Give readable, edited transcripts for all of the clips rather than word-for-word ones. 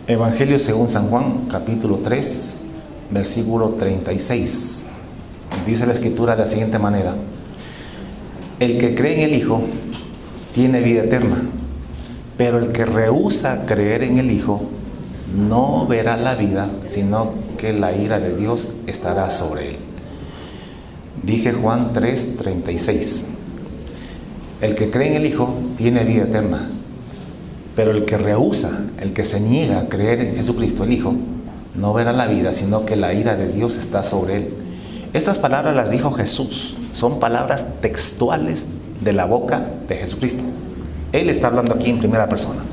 Evangelio según San Juan, capítulo 3, versículo 36. Dice la Escritura de la siguiente manera: el que cree en el Hijo tiene vida eterna, pero el que rehúsa creer en el Hijo no verá la vida, sino que la ira de Dios estará sobre él. Dije Juan 3, 36. El que cree en el Hijo tiene vida eterna, pero el que rehúsa, el que se niega a creer en Jesucristo el Hijo, no verá la vida, sino que la ira de Dios está sobre él. Estas palabras las dijo Jesús, son palabras textuales de la boca de Jesucristo. Él está hablando aquí en primera persona.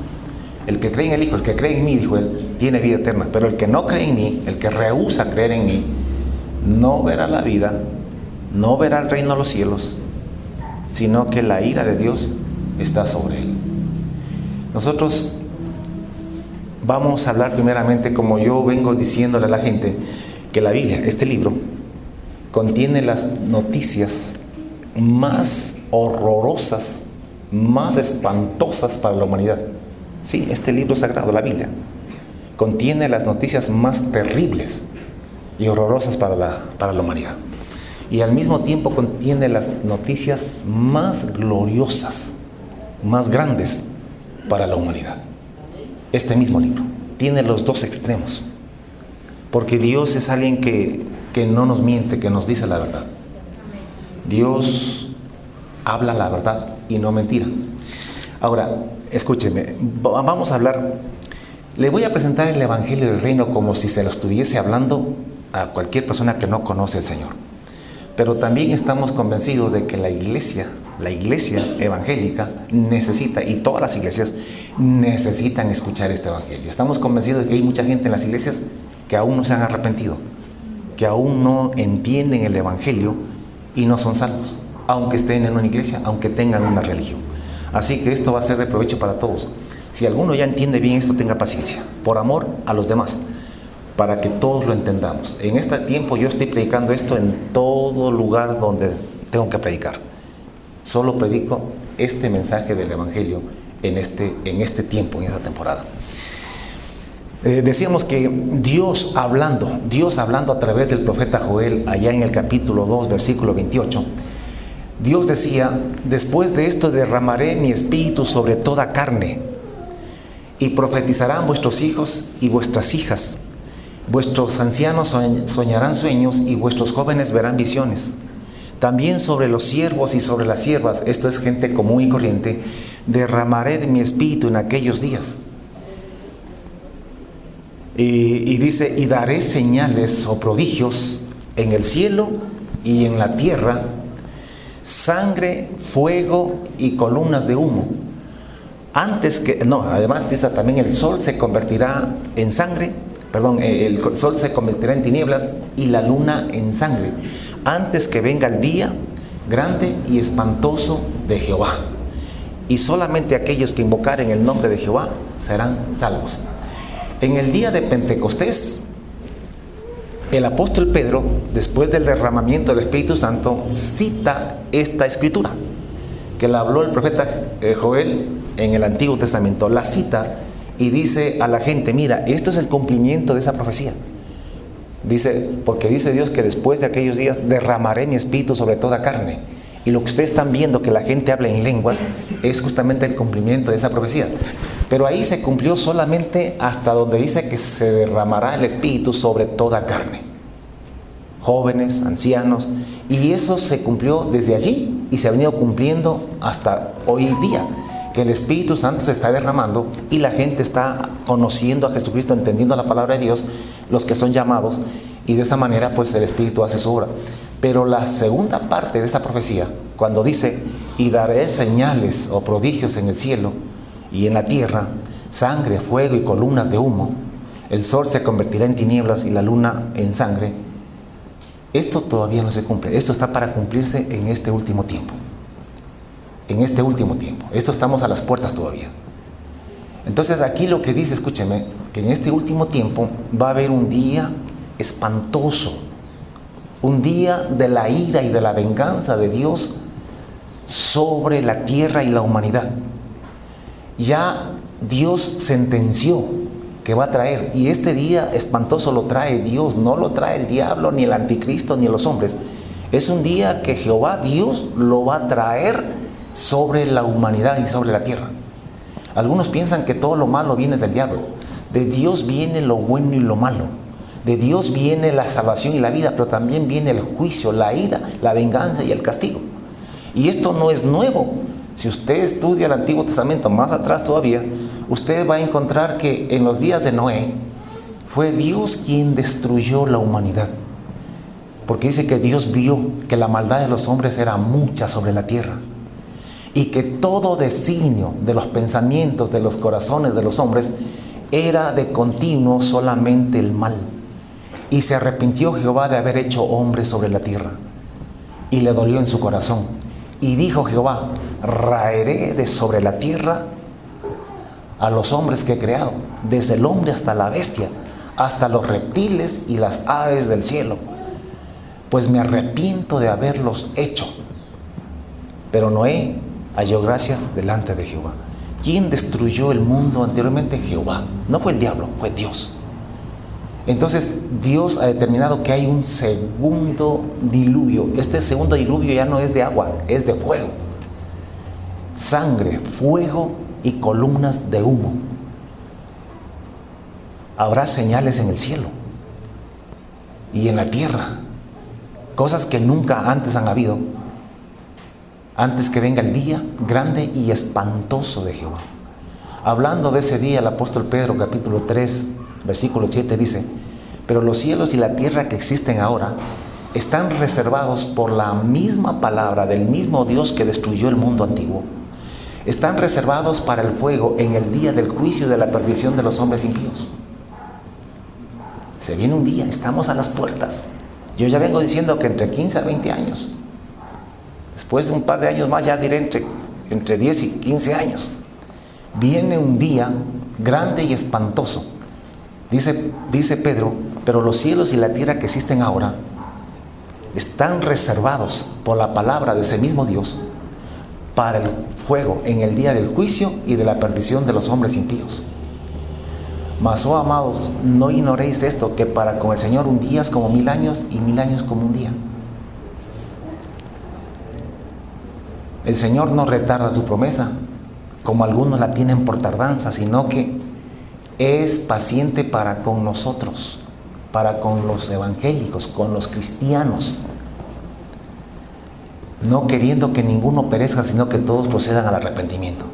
El que cree en el Hijo, el que cree en mí, dijo él, tiene vida eterna, pero el que no cree en mí, el que rehúsa creer en mí, no verá la vida, no verá el reino de los cielos, sino que la ira de Dios está sobre él. Nosotros vamos a hablar primeramente, como yo vengo diciéndole a la gente, que la Biblia, este libro, contiene las noticias más horrorosas, más espantosas para la humanidad. Sí, este libro sagrado, la Biblia, contiene las noticias más terribles y horrorosas para la humanidad. Y al mismo tiempo contiene las noticias más gloriosas, más grandes para la humanidad. Este mismo libro tiene los dos extremos, porque Dios es alguien que no nos miente, que nos dice la verdad. Dios habla la verdad y no mentira. Ahora, escúcheme, vamos a hablar, le voy a presentar el Evangelio del Reino como si se lo estuviese hablando a cualquier persona que no conoce al Señor. Pero también estamos convencidos de que la iglesia evangélica necesita, y todas las iglesias necesitan escuchar este Evangelio. Estamos convencidos de que hay mucha gente en las iglesias que aún no se han arrepentido, que aún no entienden el Evangelio y no son salvos, aunque estén en una iglesia, aunque tengan una religión. Así que esto va a ser de provecho para todos. Si alguno ya entiende bien esto, tenga paciencia, por amor a los demás, para que todos lo entendamos. En este tiempo yo estoy predicando esto en todo lugar donde tengo que predicar. Solo predico este mensaje del Evangelio en este tiempo, en esta temporada. Decíamos que Dios hablando a través del profeta Joel, allá en el capítulo 2, versículo 28, Dios decía: después de esto derramaré mi espíritu sobre toda carne, y profetizarán vuestros hijos y vuestras hijas. Vuestros ancianos soñarán sueños y vuestros jóvenes verán visiones. También sobre los siervos y sobre las siervas, esto es gente común y corriente, derramaré de mi espíritu en aquellos días. Y dice: y daré señales o prodigios en el cielo y en la tierra, sangre, fuego y columnas de humo. Además dice también: el sol se convertirá en sangre, el sol se convertirá en tinieblas y la luna en sangre, antes que venga el día grande y espantoso de Jehová. Y solamente aquellos que invocaren el nombre de Jehová serán salvos. En el día de Pentecostés, el apóstol Pedro, después del derramamiento del Espíritu Santo, cita esta escritura que la habló el profeta Joel en el Antiguo Testamento. La cita y dice a la gente: mira, esto es el cumplimiento de esa profecía. Dice, porque dice Dios que después de aquellos días derramaré mi espíritu sobre toda carne. Y lo que ustedes están viendo, que la gente habla en lenguas, es justamente el cumplimiento de esa profecía. Pero ahí se cumplió solamente hasta donde dice que se derramará el espíritu sobre toda carne. Jóvenes, ancianos, y eso se cumplió desde allí y se ha venido cumpliendo hasta hoy día, que el Espíritu Santo se está derramando y la gente está conociendo a Jesucristo, entendiendo la palabra de Dios, los que son llamados, y de esa manera pues el Espíritu hace su obra. Pero la segunda parte de esa profecía, cuando dice: y daré señales o prodigios en el cielo y en la tierra, sangre, fuego y columnas de humo, el sol se convertirá en tinieblas y la luna en sangre, esto todavía no se cumple. Esto está para cumplirse en este último tiempo. En este último tiempo. Esto estamos a las puertas todavía. Entonces aquí lo que dice, escúcheme, que en este último tiempo va a haber un día espantoso, un día de la ira y de la venganza de Dios sobre la tierra y la humanidad. Ya Dios sentenció que va a traer. Y este día espantoso lo trae Dios, no lo trae el diablo, ni el anticristo, ni los hombres. Es un día que Jehová Dios lo va a traer sobre la humanidad y sobre la tierra. Algunos piensan que todo lo malo viene del diablo. De Dios viene lo bueno y lo malo. De Dios viene la salvación y la vida, pero también viene el juicio, la ira, la venganza y el castigo. Y esto no es nuevo. Si usted estudia el Antiguo Testamento más atrás todavía, usted va a encontrar que en los días de Noé fue Dios quien destruyó la humanidad. Porque dice que Dios vio que la maldad de los hombres era mucha sobre la tierra y que todo designio de los pensamientos de los corazones de los hombres era de continuo solamente el mal. Y se arrepintió Jehová de haber hecho hombres sobre la tierra, y le dolió en su corazón. Y dijo Jehová: raeré de sobre la tierra a los hombres que he creado, desde el hombre hasta la bestia, hasta los reptiles y las aves del cielo, pues me arrepiento de haberlos hecho. Pero Noé halló gracia delante de Jehová. ¿Quién destruyó el mundo anteriormente? Jehová. No fue el diablo, fue Dios. Entonces Dios ha determinado que hay un segundo diluvio. Este segundo diluvio ya no es de agua, es de fuego. Sangre, fuego y columnas de humo. Habrá señales en el cielo y en la tierra, cosas que nunca antes han habido, antes que venga el día grande y espantoso de Jehová. Hablando de ese día, el apóstol Pedro, capítulo 3, versículo 7, dice: pero los cielos y la tierra que existen ahora están reservados por la misma palabra del mismo Dios que destruyó el mundo antiguo. Están reservados para el fuego en el día del juicio y de la perdición de los hombres impíos. Se viene un día, estamos a las puertas. Yo ya vengo diciendo que entre 15 a 20 años, después de un par de años más, ya diré entre 10 y 15 años, viene un día grande y espantoso. Dice Pedro: pero los cielos y la tierra que existen ahora están reservados por la palabra de ese mismo Dios para el fuego en el día del juicio y de la perdición de los hombres impíos. Mas, oh amados, no ignoréis esto, que para con el Señor un día es como 1000 años y 1000 años como un día. El Señor no retarda su promesa, como algunos la tienen por tardanza, sino que es paciente para con nosotros, para con los evangélicos, con los cristianos, no queriendo que ninguno perezca, sino que todos procedan al arrepentimiento.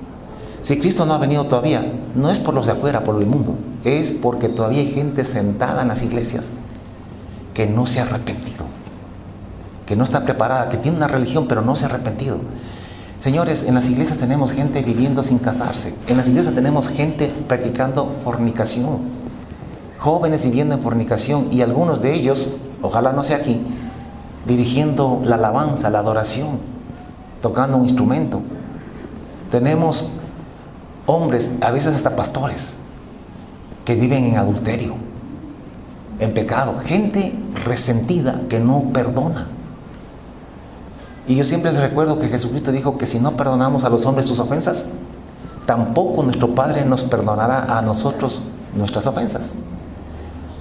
Si Cristo no ha venido todavía, no es por los de afuera, por el mundo, es porque todavía hay gente sentada en las iglesias que no se ha arrepentido, que no está preparada, que tiene una religión pero no se ha arrepentido. Señores, en las iglesias tenemos gente viviendo sin casarse, en las iglesias tenemos gente practicando fornicación, jóvenes viviendo en fornicación, y algunos de ellos, ojalá no sea aquí, dirigiendo la alabanza, la adoración, tocando un instrumento. Tenemos hombres, a veces hasta pastores, que viven en adulterio, en pecado, gente resentida que no perdona. Y yo siempre les recuerdo que Jesucristo dijo que si no perdonamos a los hombres sus ofensas, tampoco nuestro Padre nos perdonará a nosotros nuestras ofensas.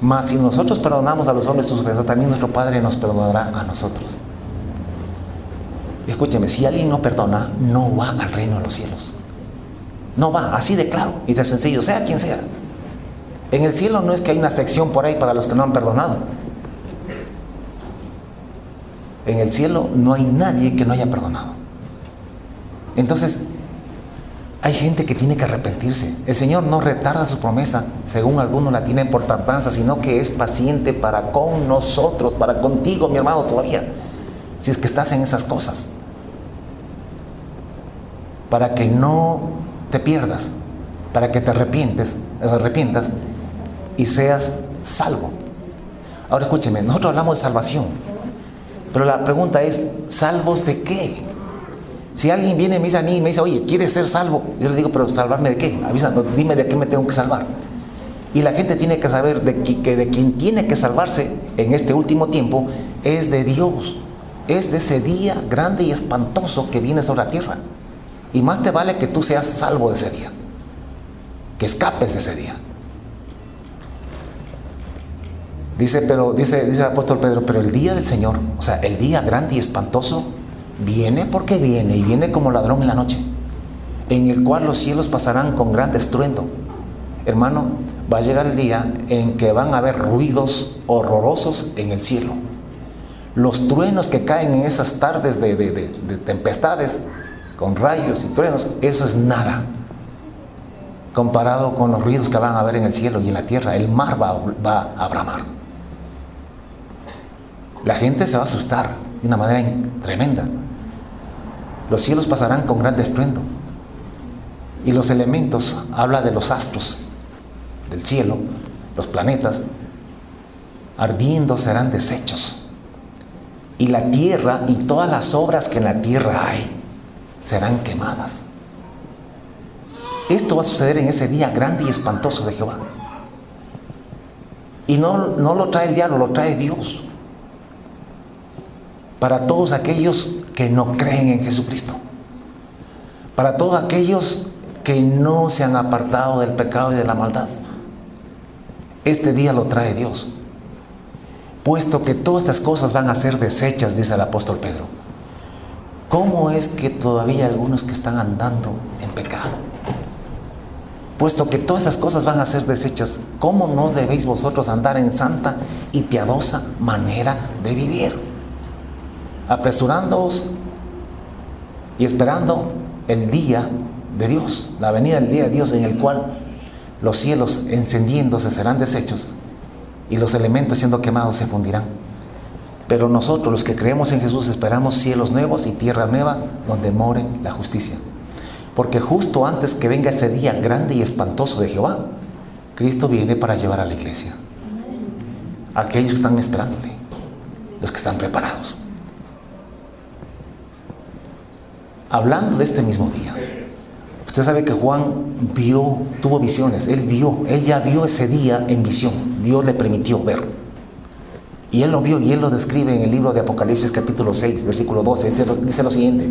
Mas si nosotros perdonamos a los hombres sus ofensas, también nuestro Padre nos perdonará a nosotros. Escúcheme, si alguien no perdona, no va al reino de los cielos. No va, así de claro y de sencillo, sea quien sea. En el cielo no es que hay una sección por ahí para los que no han perdonado. En el cielo no hay nadie que no haya perdonado. Entonces, hay gente que tiene que arrepentirse. El Señor no retarda su promesa, según algunos la tienen por tardanza, sino que es paciente para con nosotros, para contigo, mi hermano, todavía, si es que estás en esas cosas, para que no te pierdas, para que te arrepientas y seas salvo. Ahora escúcheme, nosotros hablamos de salvación, pero la pregunta es, ¿salvos de qué? Si alguien viene y me dice a mí y me dice: oye, ¿quieres ser salvo? Yo le digo: pero ¿salvarme de qué? Avísame, dime de qué me tengo que salvar. Y la gente tiene que saber que de quien tiene que salvarse en este último tiempo es de Dios. Es de ese día grande y espantoso que viene sobre la tierra. Y más te vale que tú seas salvo de ese día, que escapes de ese día. Dice el apóstol Pedro, pero el día del Señor, o sea, el día grande y espantoso, viene porque viene, y viene como ladrón en la noche, en el cual los cielos pasarán con gran estruendo. Hermano, va a llegar el día en que van a haber ruidos horrorosos en el cielo. Los truenos que caen en esas tardes de tempestades, con rayos y truenos, eso es nada comparado con los ruidos que van a haber en el cielo y en la tierra. El mar va a bramar. La gente se va a asustar de una manera tremenda. Los cielos pasarán con gran estruendo. Y los elementos, habla de los astros del cielo, los planetas, ardiendo serán deshechos. Y la tierra y todas las obras que en la tierra hay serán quemadas. Esto va a suceder en ese día grande y espantoso de Jehová. Y no lo trae el diablo, lo trae Dios. Para todos aquellos que no creen en Jesucristo. Para todos aquellos que no se han apartado del pecado y de la maldad. Este día lo trae Dios. Puesto que todas estas cosas van a ser deshechas, dice el apóstol Pedro. ¿Cómo es que todavía hay algunos que están andando en pecado? Puesto que todas esas cosas van a ser deshechas, ¿cómo no debéis vosotros andar en santa y piadosa manera de vivir? Apresurándoos y esperando el día de Dios, la venida del día de Dios, en el cual los cielos encendiéndose serán deshechos y los elementos siendo quemados se fundirán. Pero nosotros, los que creemos en Jesús, esperamos cielos nuevos y tierra nueva donde more la justicia. Porque justo antes que venga ese día grande y espantoso de Jehová, Cristo viene para llevar a la iglesia. Aquellos que están esperándole, los que están preparados. Hablando de este mismo día, usted sabe que Juan tuvo visiones, él ya vio ese día en visión, Dios le permitió ver. Y él lo vio y él lo describe en el libro de Apocalipsis capítulo 6, versículo 12, dice lo siguiente: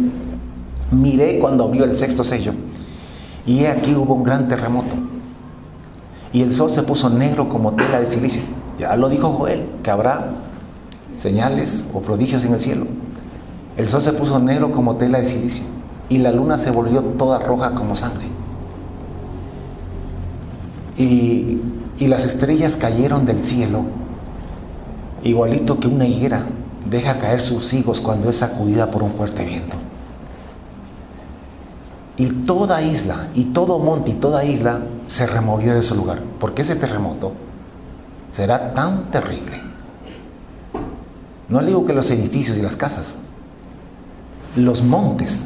miré cuando abrió el sexto sello, y he aquí hubo un gran terremoto, y el sol se puso negro como tela de silicio. Ya lo dijo Joel, que habrá señales o prodigios en el cielo. El sol se puso negro como tela de silicio, y la luna se volvió toda roja como sangre. Y las estrellas cayeron del cielo, igualito que una higuera deja caer sus higos cuando es sacudida por un fuerte viento. Y toda isla, y todo monte, y toda isla se removió de su lugar, porque ese terremoto será tan terrible. No le digo que los edificios y las casas, los montes,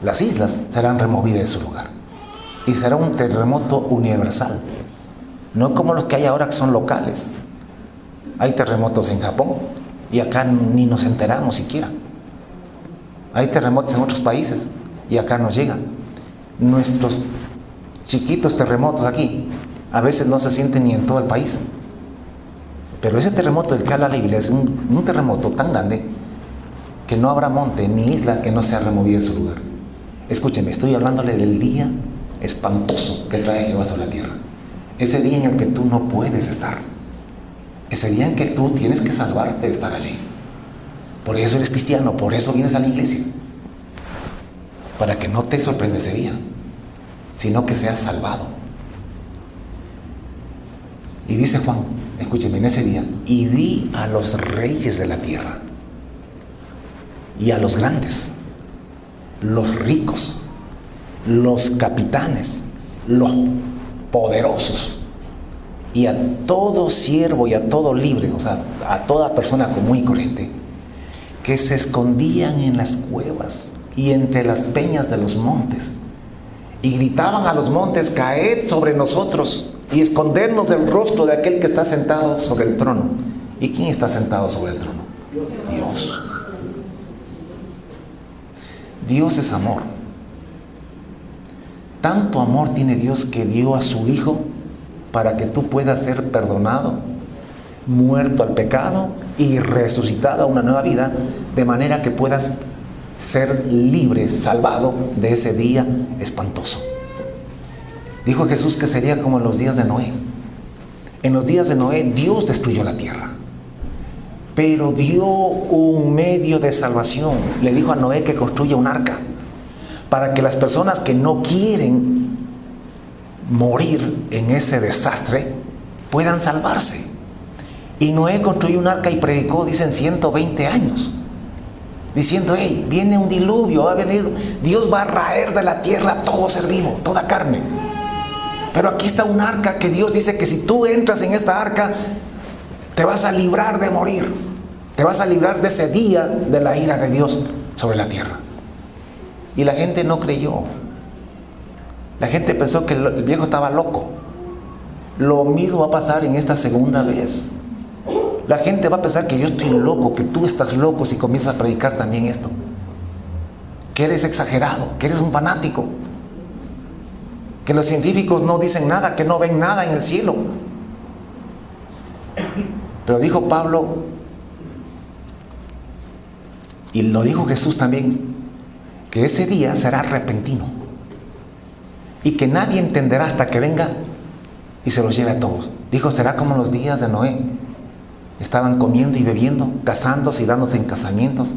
las islas serán removidas de su lugar. Y será un terremoto universal, no como los que hay ahora que son locales. Hay terremotos en Japón y acá ni nos enteramos siquiera. Hay terremotos en otros países y acá nos llegan. Nuestros chiquitos terremotos aquí a veces no se sienten ni en todo el país. Pero ese terremoto del que habla la Biblia es un terremoto tan grande que no habrá monte ni isla que no sea removida de su lugar. Escúcheme, estoy hablándole del día espantoso que trae Jehová sobre la tierra. Ese día en el que tú no puedes estar. Ese día en que tú tienes que salvarte de estar allí. Por eso eres cristiano, por eso vienes a la iglesia. Para que no te sorprenda ese día, sino que seas salvado. Y dice Juan, escúcheme, en ese día, y vi a los reyes de la tierra, y a los grandes, los ricos, los capitanes, los poderosos, y a todo siervo y a todo libre, o sea, a toda persona común y corriente, que se escondían en las cuevas y entre las peñas de los montes, y gritaban a los montes: caed sobre nosotros y escondernos del rostro de aquel que está sentado sobre el trono. ¿Y quién está sentado sobre el trono? Dios. Dios es amor. Tanto amor tiene Dios que dio a su Hijo para que tú puedas ser perdonado, muerto al pecado y resucitado a una nueva vida, de manera que puedas ser libre, salvado de ese día espantoso. Dijo Jesús que sería como en los días de Noé. En los días de Noé, Dios destruyó la tierra, pero dio un medio de salvación. Le dijo a Noé que construya un arca para que las personas que no quieren morir en ese desastre puedan salvarse. Y Noé construyó un arca y predicó, dicen, 120 años, diciendo: hey, viene un diluvio, va a venir, Dios va a raer de la tierra todo ser vivo, toda carne. Pero aquí está un arca que Dios dice que si tú entras en esta arca, te vas a librar de morir, te vas a librar de ese día de la ira de Dios sobre la tierra. Y la gente no creyó. La gente pensó que el viejo estaba loco. Lo mismo va a pasar en esta segunda vez. La gente va a pensar que yo estoy loco, que tú estás loco si comienzas a predicar también esto, que eres exagerado, que eres un fanático, que los científicos no dicen nada, que no ven nada en el cielo. Pero dijo Pablo, y lo dijo Jesús también, que ese día será repentino y que nadie entenderá hasta que venga y se los lleve a todos. Dijo, será como los días de Noé. Estaban comiendo y bebiendo, casándose y dándose en casamientos,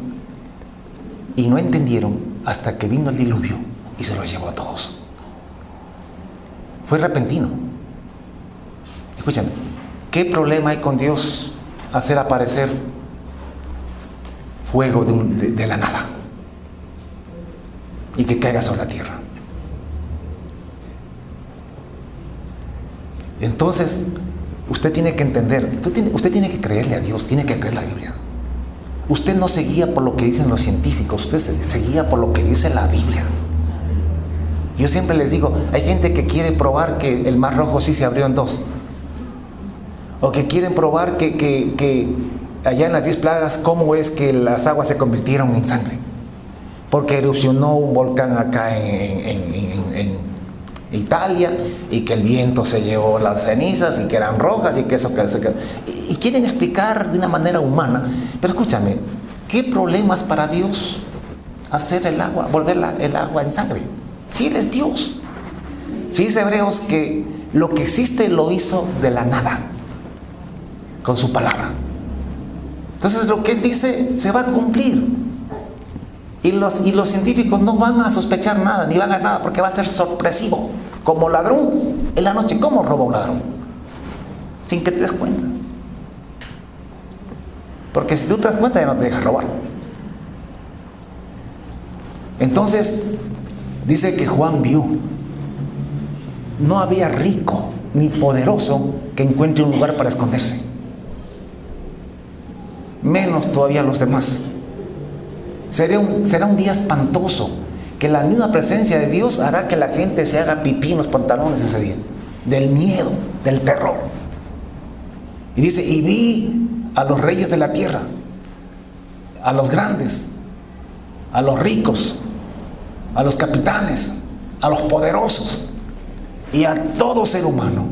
y no entendieron hasta que vino el diluvio y se los llevó a todos. Fue repentino. Escúchame, ¿qué problema hay con Dios hacer aparecer fuego de la nada y que caiga sobre la tierra? Entonces, usted tiene que entender, usted tiene que creerle a Dios, tiene que creer la Biblia. Usted no se guía por lo que dicen los científicos, usted se guía por lo que dice la Biblia. Yo siempre les digo, hay gente que quiere probar que el Mar Rojo sí se abrió en dos, o que quieren probar que allá en las 10 plagas, cómo es que las aguas se convirtieron en sangre, porque erupcionó un volcán acá en Italia, y que el viento se llevó las cenizas y que eran rojas y que eso y quieren explicar de una manera humana. Pero escúchame, ¿qué problemas para Dios hacer el agua, volver el agua en sangre? Si Él es Dios. Si dice Hebreos que lo que existe lo hizo de la nada, con su palabra. Entonces lo que Él dice se va a cumplir. Y los científicos no van a sospechar nada, ni van a ver nada, porque va a ser sorpresivo. Como ladrón en la noche. ¿Cómo roba un ladrón? Sin que te des cuenta. Porque si tú te das cuenta, ya no te dejas robar. Entonces, dice que Juan vio. No había rico ni poderoso que encuentre un lugar para esconderse. Menos todavía los demás. Será un día espantoso, que la misma presencia de Dios hará que la gente se haga pipí en los pantalones ese día, del miedo, del terror. Y dice, y vi a los reyes de la tierra, a los grandes, a los ricos, a los capitanes, a los poderosos y a todo ser humano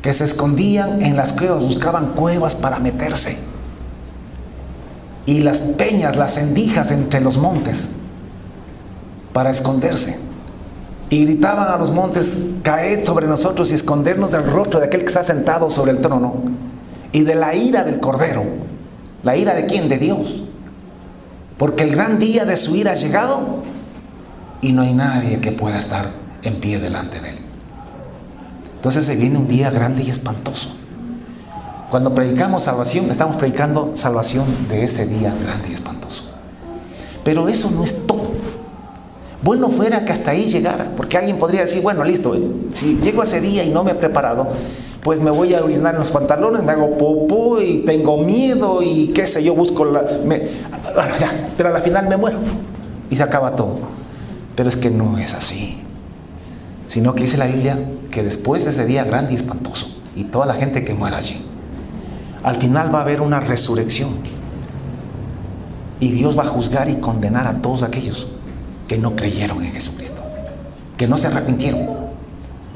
que se escondían en las cuevas, buscaban cuevas para meterse, y las peñas, las endijas entre los montes para esconderse, y gritaban a los montes, caed sobre nosotros y escondernos del rostro de aquel que está sentado sobre el trono y de la ira del Cordero. ¿La ira de quién? De Dios, porque el gran día de su ira ha llegado y no hay nadie que pueda estar en pie delante de Él. Entonces se viene un día grande y espantoso. Cuando predicamos salvación, estamos predicando salvación de ese día grande y espantoso. Pero eso no es todo. Bueno fuera que hasta ahí llegara, porque alguien podría decir, bueno, listo, si llego a ese día y no me he preparado, pues me voy a orinar en los pantalones, me hago popó y tengo miedo y qué sé yo, busco bueno, ya, pero a la final me muero y se acaba todo. Pero es que no es así, sino que dice la Biblia que después de ese día grande y espantoso, y toda la gente que muera allí, al final va a haber una resurrección, y Dios va a juzgar y condenar a todos aquellos que no creyeron en Jesucristo, que no se arrepintieron,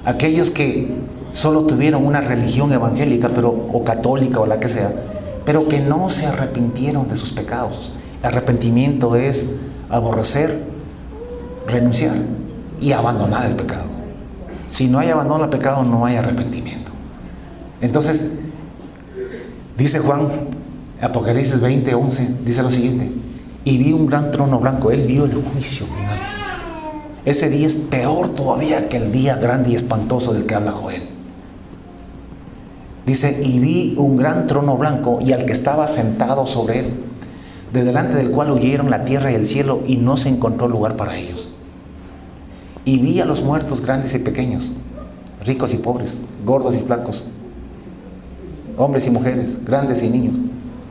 aquellos que solo tuvieron una religión evangélica o católica o la que sea, pero que no se arrepintieron de sus pecados. Arrepentimiento es aborrecer, renunciar y abandonar el pecado. Si no hay abandono al pecado, no hay arrepentimiento. Entonces, dice Juan, Apocalipsis 20:11, dice lo siguiente: y vi un gran trono blanco. Él vio el juicio final. Ese día es peor todavía que el día grande y espantoso del que habla Joel. Dice, y vi un gran trono blanco y al que estaba sentado sobre él, de delante del cual huyeron la tierra y el cielo, y no se encontró lugar para ellos. Y vi a los muertos, grandes y pequeños, ricos y pobres, gordos y flacos, hombres y mujeres, grandes y niños.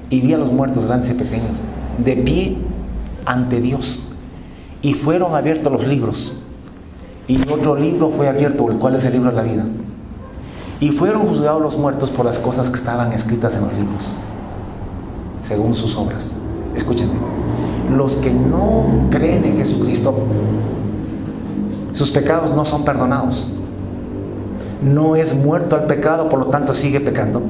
Y vi a los muertos, grandes y pequeños, de pie ante Dios. Y fueron abiertos los libros. Y otro libro fue abierto, el cual es el libro de la vida. Y fueron juzgados los muertos por las cosas que estaban escritas en los libros, según sus obras. Escúchenme. Los que no creen en Jesucristo, sus pecados no son perdonados. No es muerto al pecado, por lo tanto sigue pecando.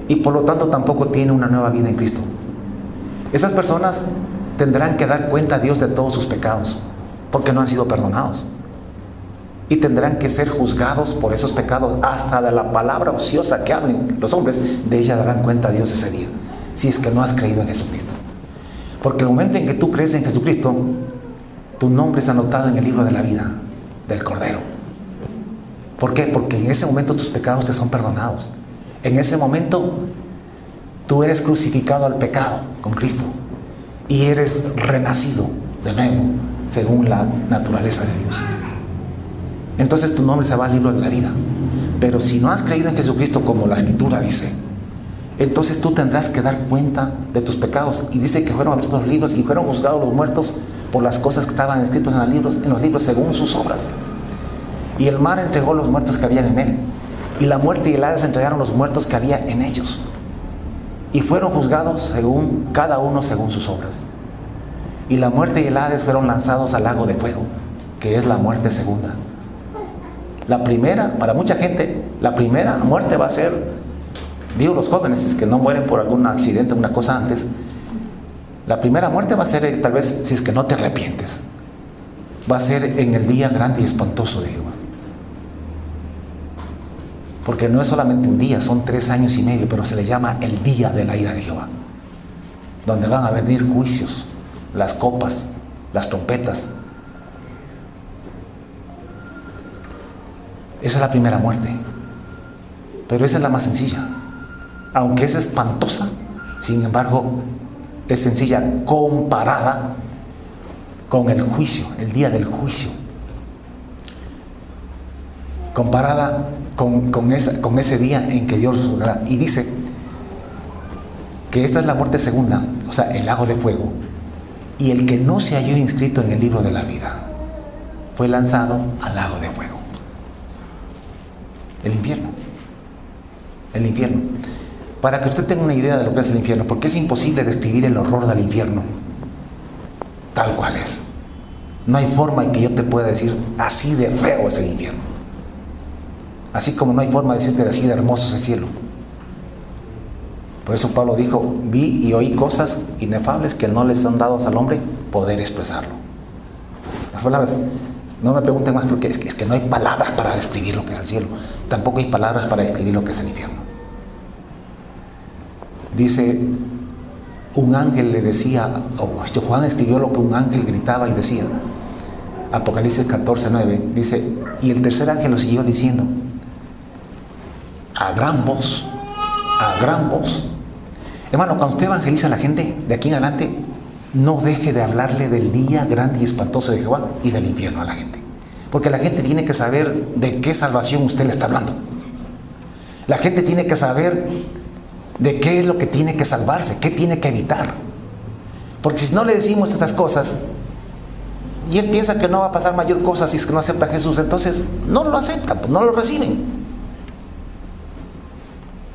Y por lo tanto tampoco tiene una nueva vida en Cristo. Esas personas tendrán que dar cuenta a Dios de todos sus pecados, porque no han sido perdonados. Y tendrán que ser juzgados por esos pecados. Hasta de la palabra ociosa que hablen los hombres, de ella darán cuenta a Dios ese día, si es que no has creído en Jesucristo. Porque el momento en que tú crees en Jesucristo, tu nombre es anotado en el libro de la vida del Cordero. ¿Por qué? Porque en ese momento tus pecados te son perdonados. En ese momento tú eres crucificado al pecado con Cristo y eres renacido de nuevo según la naturaleza de Dios. Entonces tu nombre se va al libro de la vida. Pero si no has creído en Jesucristo, como la Escritura dice, entonces tú tendrás que dar cuenta de tus pecados. Y dice que fueron abiertos los libros y fueron juzgados los muertos por las cosas que estaban escritas en los libros según sus obras. Y el mar entregó los muertos que habían en él, y la muerte y el Hades entregaron los muertos que había en ellos, y fueron juzgados según cada uno según sus obras. Y la muerte y el Hades fueron lanzados al lago de fuego, que es la muerte segunda. La primera, para mucha gente, la primera muerte va a ser, digo los jóvenes, es que no mueren por algún accidente, una cosa antes. La primera muerte va a ser, tal vez, si es que no te arrepientes, va a ser en el día grande y espantoso de Jehová. Porque no es solamente un día, son 3 años y medio, pero se le llama el día de la ira de Jehová, donde van a venir juicios, las copas, las trompetas. Esa es la primera muerte, pero esa es la más sencilla. Aunque es espantosa, sin embargo, es sencilla comparada con el juicio, el día del juicio. Comparada con ese día en que Dios juzgará. Y dice que esta es la muerte segunda, o sea, el lago de fuego. Y el que no se halló inscrito en el libro de la vida fue lanzado al lago de fuego. El infierno. El infierno. Para que usted tenga una idea de lo que es el infierno, porque es imposible describir el horror del infierno tal cual es. No hay forma en que yo te pueda decir así de feo es el infierno. Así como no hay forma de decirte así de hermoso es el cielo. Por eso Pablo dijo, vi y oí cosas inefables que no les han dado al hombre poder expresarlo. Las palabras, no me pregunten más porque es que no hay palabras para describir lo que es el cielo. Tampoco hay palabras para describir lo que es el infierno. Dice, un ángel le decía, Juan escribió lo que un ángel gritaba y decía. Apocalipsis 14:9 dice, y el tercer ángel lo siguió diciendo, a gran voz, a gran voz. Hermano, cuando usted evangeliza a la gente, de aquí en adelante, no deje de hablarle del día grande y espantoso de Jehová y del infierno a la gente. Porque la gente tiene que saber de qué salvación usted le está hablando. La gente tiene que saber de qué es lo que tiene que salvarse, qué tiene que evitar. Porque si no le decimos estas cosas, y él piensa que no va a pasar mayor cosa si es que no acepta a Jesús, entonces no lo aceptan, pues no lo reciben.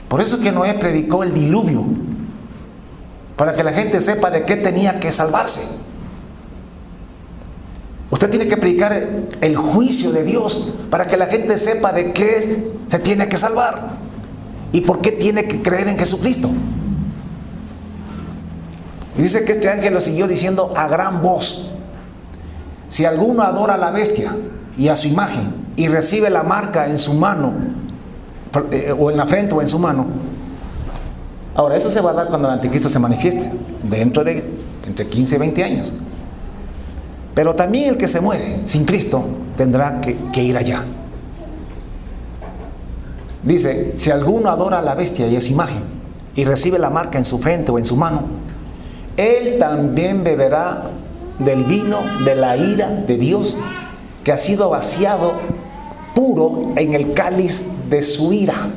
Por eso que Noé predicó el diluvio, para que la gente sepa de qué tenía que salvarse. Usted tiene que predicar el juicio de Dios, para que la gente sepa de qué se tiene que salvar y por qué tiene que creer en Jesucristo. Y dice que este ángel lo siguió diciendo a gran voz, si alguno adora a la bestia y a su imagen y recibe la marca en su mano, o en la frente o en su mano. Ahora, eso se va a dar cuando el anticristo se manifieste, dentro de entre 15 y 20 años. Pero también el que se muere sin Cristo tendrá que ir allá. Dice, si alguno adora a la bestia y a su imagen y recibe la marca en su frente o en su mano, él también beberá del vino de la ira de Dios, que ha sido vaciado puro en el cáliz de su ira.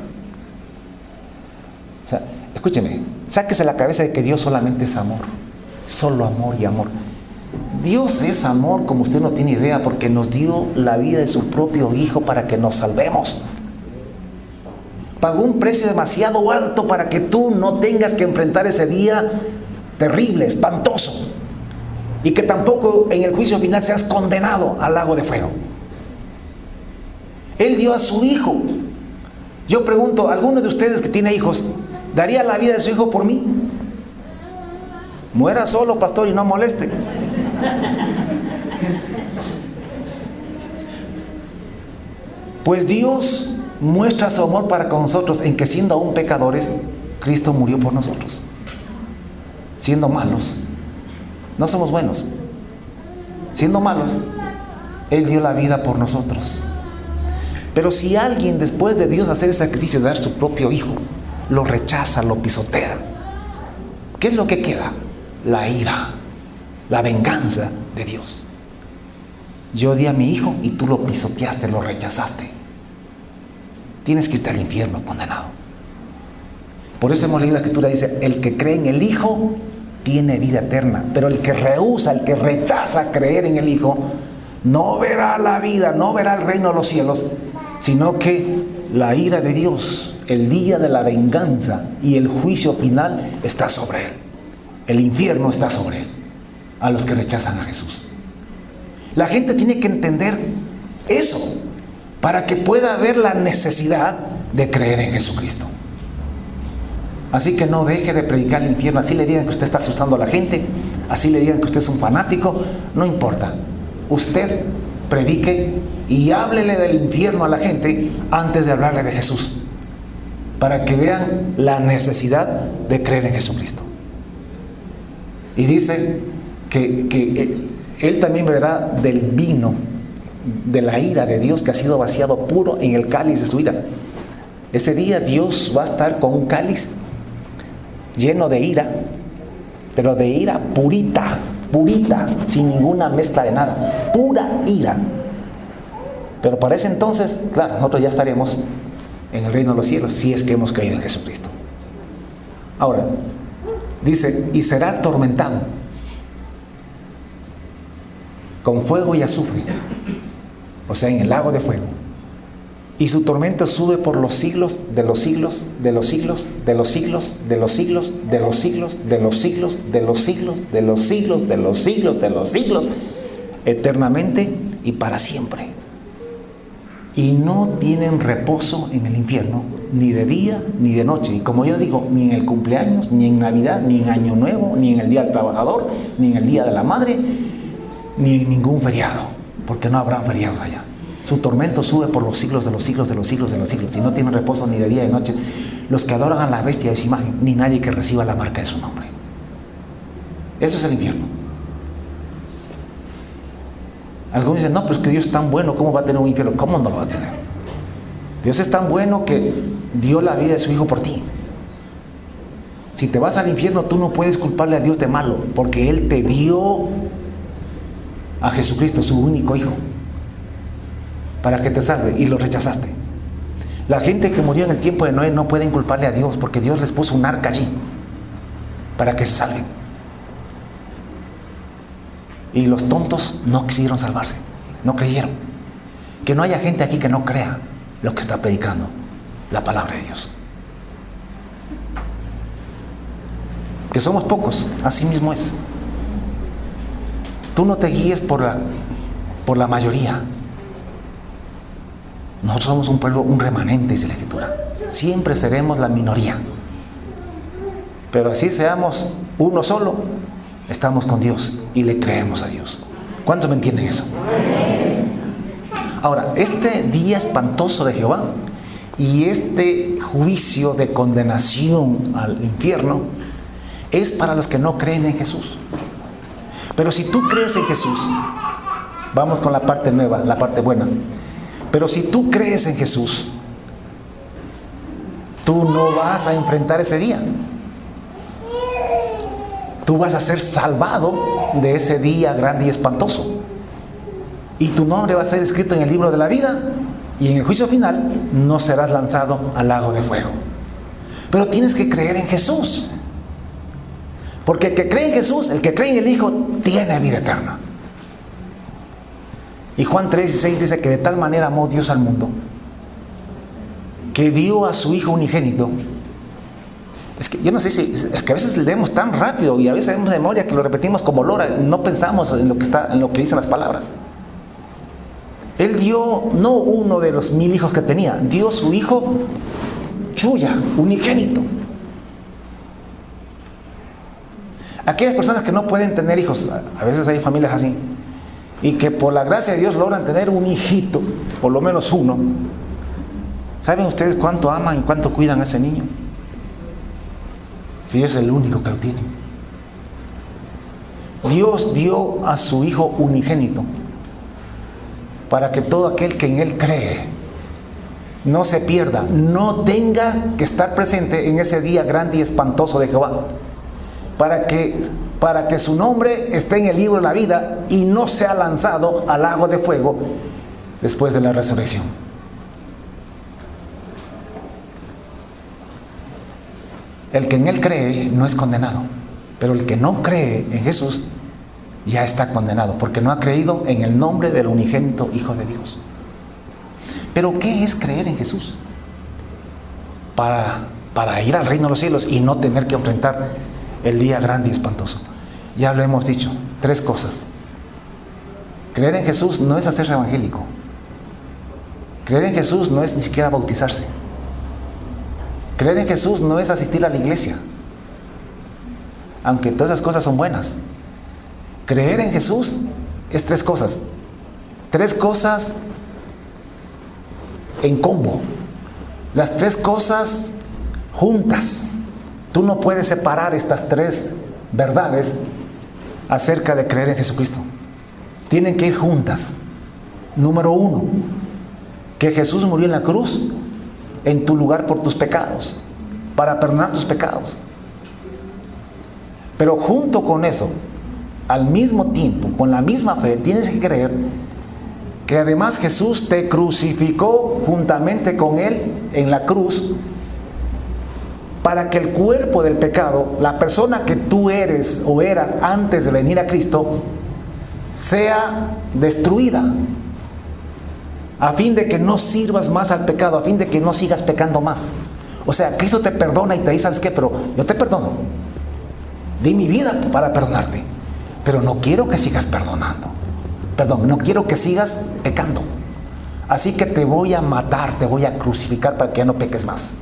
O sea, escúcheme, sáquese la cabeza de que Dios solamente es amor, solo amor y amor. Dios es amor como usted no tiene idea, porque nos dio la vida de su propio Hijo para que nos salvemos. Pagó un precio demasiado alto para que tú no tengas que enfrentar ese día terrible, espantoso, y que tampoco en el juicio final seas condenado al lago de fuego. Él dio a su Hijo. Yo pregunto, ¿alguno de ustedes que tiene hijos daría la vida de su hijo por mí? Muera solo, pastor, y no moleste. Pues Dios muestra su amor para con nosotros en que, siendo aún pecadores, Cristo murió por nosotros. Siendo malos, no somos buenos, siendo malos, Él dio la vida por nosotros. Pero si alguien, después de Dios hacer el sacrificio de dar su propio Hijo, lo rechaza, lo pisotea, ¿qué es lo que queda? La ira, la venganza de Dios. Yo di a mi Hijo y tú lo pisoteaste, lo rechazaste. Tienes que irte al infierno, condenado. Por eso hemos leído la Escritura, dice, el que cree en el Hijo tiene vida eterna, pero el que rehúsa, el que rechaza creer en el Hijo, no verá la vida, no verá el reino de los cielos, sino que la ira de Dios, el día de la venganza y el juicio final está sobre él. El infierno está sobre él, a los que rechazan a Jesús. La gente tiene que entender eso para que pueda ver la necesidad de creer en Jesucristo. Así que no deje de predicar el infierno. Así le digan que usted está asustando a la gente, así le digan que usted es un fanático, no importa. Usted predique y háblele del infierno a la gente antes de hablarle de Jesús, para que vean la necesidad de creer en Jesucristo. Y dice que Él también beberá del vino de la ira de Dios, que ha sido vaciado puro en el cáliz de su ira. Ese día Dios va a estar con un cáliz lleno de ira, pero de ira purita, sin ninguna mezcla de nada, pura ira. Pero para ese entonces, claro, nosotros ya estaremos en el reino de los cielos, si es que hemos creído en Jesucristo. Ahora, dice, y será atormentado con fuego y azufre, o sea, en el lago de fuego. Y su tormento sube por los siglos de los siglos, de los siglos, de los siglos, de los siglos, de los siglos, de los siglos, de los siglos, de los siglos, de los siglos, de los siglos, eternamente y para siempre. Y no tienen reposo en el infierno, ni de día ni de noche. Y como yo digo, ni en el cumpleaños, ni en Navidad, ni en Año Nuevo, ni en el Día del Trabajador, ni en el Día de la Madre, ni en ningún feriado, porque no habrán feriados allá. Su tormento sube por los siglos de los siglos de los siglos de los siglos, y no tienen reposo ni de día ni de noche los que adoran a la bestia de su imagen, ni nadie que reciba la marca de su nombre. Eso es el infierno. Algunos dicen, no, pero es que Dios es tan bueno, ¿cómo va a tener un infierno? ¿Cómo no lo va a tener? Dios es tan bueno que dio la vida de su Hijo por ti. Si te vas al infierno, tú no puedes culparle a Dios de malo, porque Él te dio a Jesucristo, su único Hijo, para que te salve, y lo rechazaste. La gente que murió en el tiempo de Noé no pueden culparle a Dios, porque Dios les puso un arca allí para que se salven. Y los tontos no quisieron salvarse, no creyeron. Que no haya gente aquí que no crea lo que está predicando la palabra de Dios. Que somos pocos, así mismo es. Tú no te guíes por la mayoría. Nosotros somos un pueblo, un remanente, dice la Escritura. Siempre seremos la minoría. Pero así seamos uno solo, estamos con Dios y le creemos a Dios. ¿Cuántos me entienden eso? Ahora, este día espantoso de Jehová Y este juicio de condenación al infierno es para los que no creen en Jesús. Pero si tú crees en Jesús, vamos con la parte nueva, la parte buena. Pero si tú crees en Jesús, tú no vas a enfrentar ese día. Tú vas a ser salvado de ese día grande y espantoso. Y tu nombre va a ser escrito en el libro de la vida. Y en el juicio final no serás lanzado al lago de fuego. Pero tienes que creer en Jesús. Porque el que cree en Jesús, el que cree en el Hijo, tiene vida eterna. Y Juan 3:16 dice que de tal manera amó Dios al mundo, que dio a su Hijo unigénito. Es que yo no sé si, es que a veces leemos tan rápido y a veces tenemos memoria que lo repetimos como lora, no pensamos en lo que dicen las palabras. Él dio no uno de los 1000 hijos que tenía, dio su Hijo Chuya, unigénito. Aquellas personas que no pueden tener hijos, a veces hay familias así, y que por la gracia de Dios logran tener un hijito, por lo menos uno. ¿Saben ustedes cuánto aman y cuánto cuidan a ese niño? Si es el único que lo tiene. Dios dio a su Hijo unigénito para que todo aquel que en Él cree no se pierda, no tenga que estar presente en ese día grande y espantoso de Jehová, para que su nombre esté en el libro de la vida y no sea lanzado al lago de fuego después de la resurrección. El que en Él cree no es condenado, pero el que no cree en Jesús ya está condenado, porque no ha creído en el nombre del unigénito Hijo de Dios. Pero ¿qué es creer en Jesús? Para ir al reino de los cielos y no tener que enfrentar el día grande y espantoso. Ya lo hemos dicho, 3 cosas. Creer en Jesús no es hacerse evangélico. Creer en Jesús no es ni siquiera bautizarse. Creer en Jesús no es asistir a la iglesia, aunque todas esas cosas son buenas. Creer en Jesús es 3 cosas. 3 cosas en combo. Las 3 cosas juntas. Tú no puedes separar estas 3 verdades acerca de creer en Jesucristo. Tienen que ir juntas. Número 1, que Jesús murió en la cruz en tu lugar por tus pecados, para perdonar tus pecados. Pero junto con eso, al mismo tiempo, con la misma fe, tienes que creer que además Jesús te crucificó juntamente con Él en la cruz, para que el cuerpo del pecado, la persona que tú eres o eras antes de venir a Cristo, sea destruida, a fin de que no sirvas más al pecado, a fin de que no sigas pecando más. O sea, Cristo te perdona y te dice, ¿sabes qué? Pero yo te perdono, di mi vida para perdonarte, pero no quiero que sigas no quiero que sigas pecando, así que te voy a matar, te voy a crucificar para que ya no peques más.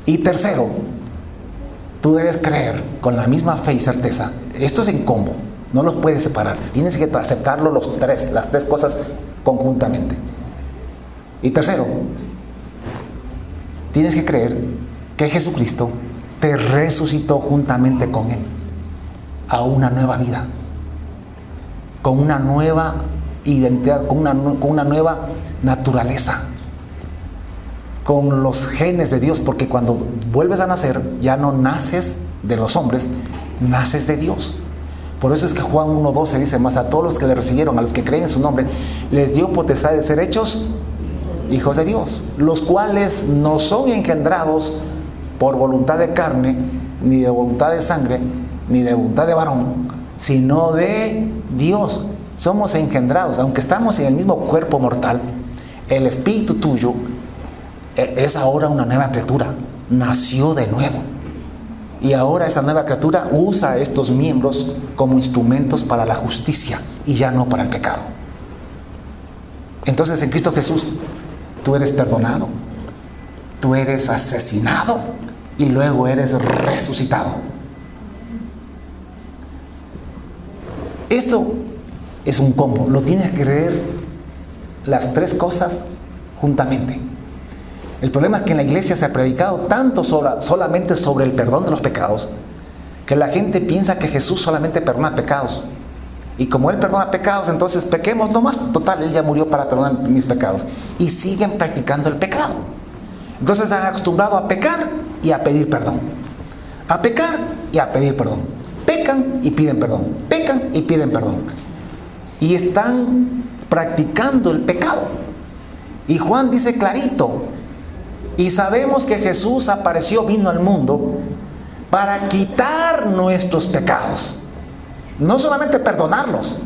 Y tercero, tú debes creer con la misma fe y certeza. Esto es en combo, no los puedes separar. Tienes que aceptarlo las tres cosas conjuntamente. Y tercero, tienes que creer que Jesucristo te resucitó juntamente con Él a una nueva vida, con una nueva identidad, con una nueva naturaleza, con los genes de Dios, porque cuando vuelves a nacer, ya no naces de los hombres, naces de Dios. Por eso es que Juan 1:12 dice, mas a todos los que le recibieron, a los que creen en su nombre, les dio potestad de ser hechos hijos de Dios, los cuales no son engendrados por voluntad de carne, ni de voluntad de sangre, ni de voluntad de varón, sino de Dios. Somos engendrados, aunque estamos en el mismo cuerpo mortal, el espíritu tuyo es ahora una nueva criatura, nació de nuevo. Y ahora esa nueva criatura usa estos miembros como instrumentos para la justicia y ya no para el pecado. Entonces en Cristo Jesús tú eres perdonado, tú eres asesinado y luego eres resucitado. Esto es un combo, lo tienes que creer las 3 cosas juntamente. El problema es que en la iglesia se ha predicado tanto solamente sobre el perdón de los pecados, que la gente piensa que Jesús solamente perdona pecados. Y como Él perdona pecados, entonces pequemos nomás. Total, Él ya murió para perdonar mis pecados. Y siguen practicando el pecado. Entonces se han acostumbrado a pecar y a pedir perdón. A pecar y a pedir perdón. Pecan y piden perdón. Pecan y piden perdón. Y están practicando el pecado. Y Juan dice clarito: y sabemos que Jesús vino al mundo para quitar nuestros pecados. No solamente perdonarlos,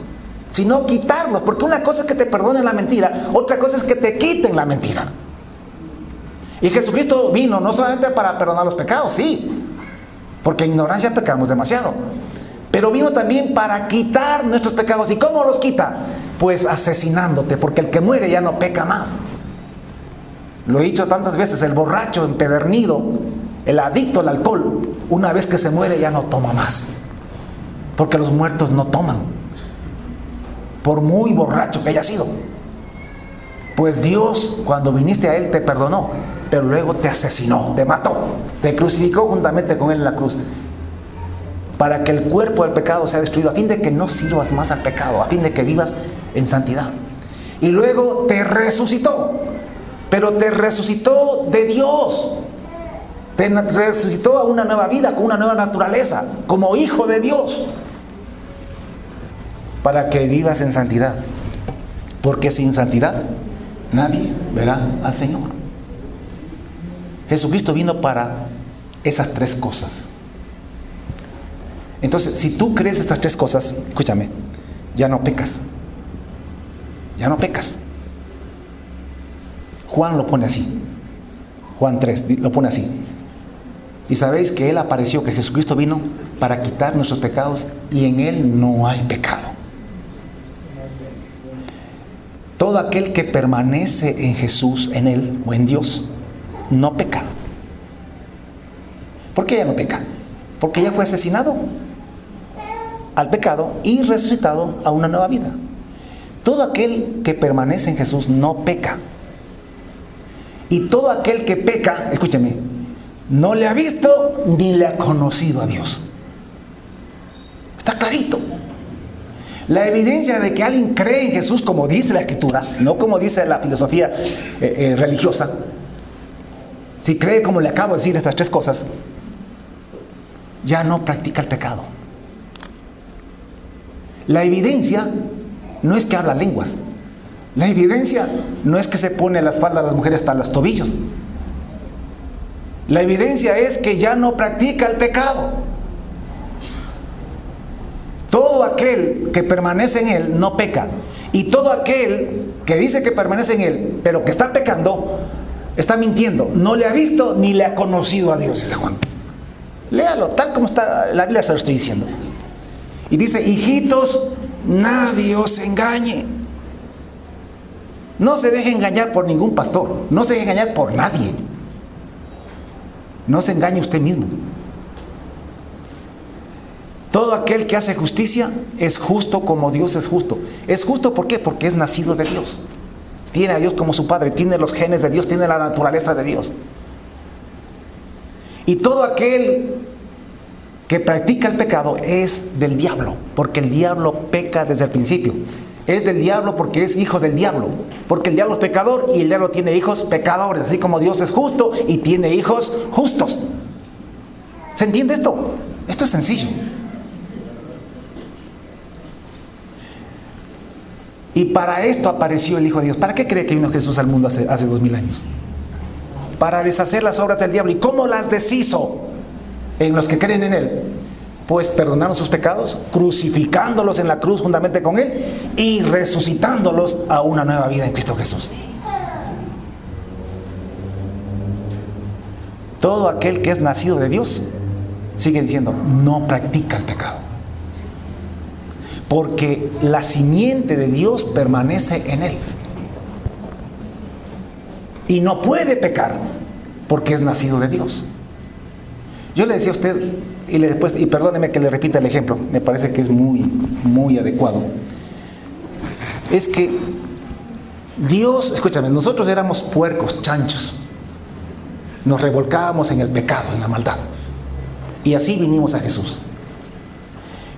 sino quitarlos. Porque una cosa es que te perdonen la mentira, otra cosa es que te quiten la mentira. Y Jesucristo vino no solamente para perdonar los pecados, sí, porque en ignorancia pecamos demasiado, pero vino también para quitar nuestros pecados. ¿Y cómo los quita? Pues asesinándote, porque el que muere ya no peca más. Lo he dicho tantas veces: el borracho empedernido, el adicto al alcohol, una vez que se muere ya no toma más. Porque los muertos no toman, por muy borracho que haya sido. Pues Dios, cuando viniste a Él, te perdonó, pero luego te asesinó, te mató, te crucificó juntamente con Él en la cruz, para que el cuerpo del pecado sea destruido, a fin de que no sirvas más al pecado, a fin de que vivas en santidad. Y luego te resucitó, pero te resucitó de Dios. Te resucitó a una nueva vida, con una nueva naturaleza, como hijo de Dios, para que vivas en santidad. Porque sin santidad nadie verá al Señor. Jesucristo vino para esas tres cosas. Entonces, si tú crees estas tres cosas, escúchame, ya no pecas. Ya no pecas. Juan lo pone así. Juan 3 lo pone así: y sabéis que Él apareció, que Jesucristo vino para quitar nuestros pecados, y en Él no hay pecado. Todo aquel que permanece en Jesús, en Él o en Dios, no peca. ¿Por qué ya no peca? Porque ya fue asesinado al pecado y resucitado a una nueva vida. Todo aquel que permanece en Jesús no peca. Y todo aquel que peca, escúchame, no le ha visto ni le ha conocido a Dios. Está clarito. La evidencia de que alguien cree en Jesús, como dice la Escritura, no como dice la filosofía religiosa, si cree como le acabo de decir estas tres cosas, ya no practica el pecado. La evidencia no es que habla lenguas. La evidencia no es que se pone las faldas de las mujeres hasta los tobillos. La evidencia es que ya no practica el pecado. Todo aquel que permanece en Él no peca. Y todo aquel que dice que permanece en Él, pero que está pecando, está mintiendo. No le ha visto ni le ha conocido a Dios, dice Juan. Léalo, tal como está la Biblia, se lo estoy diciendo. Y dice: hijitos, nadie os engañe. No se deje engañar por ningún pastor. No se deje engañar por nadie. No se engañe usted mismo. Todo aquel que hace justicia es justo como Dios es justo. ¿Es justo por qué? Porque es nacido de Dios. Tiene a Dios como su Padre, tiene los genes de Dios, tiene la naturaleza de Dios. Y todo aquel que practica el pecado es del diablo, porque el diablo peca desde el principio. Es del diablo porque es hijo del diablo, porque el diablo es pecador y el diablo tiene hijos pecadores, así como Dios es justo y tiene hijos justos. ¿Se entiende esto? Esto es sencillo. Y para esto apareció el Hijo de Dios. ¿Para qué cree que vino Jesús al mundo hace 2000 años? Para deshacer las obras del diablo. ¿Y cómo las deshizo en los que creen en Él? Pues perdonaron sus pecados, crucificándolos en la cruz juntamente con Él y resucitándolos a una nueva vida en Cristo Jesús. Todo aquel que es nacido de Dios, sigue diciendo, no practica el pecado. Porque la simiente de Dios permanece en él. Y no puede pecar porque es nacido de Dios. Yo le decía a usted, y perdóneme que le repita el ejemplo, me parece que es muy adecuado. Es que Dios, escúchame, nosotros éramos puercos, chanchos. Nos revolcábamos en el pecado, en la maldad. Y así vinimos a Jesús.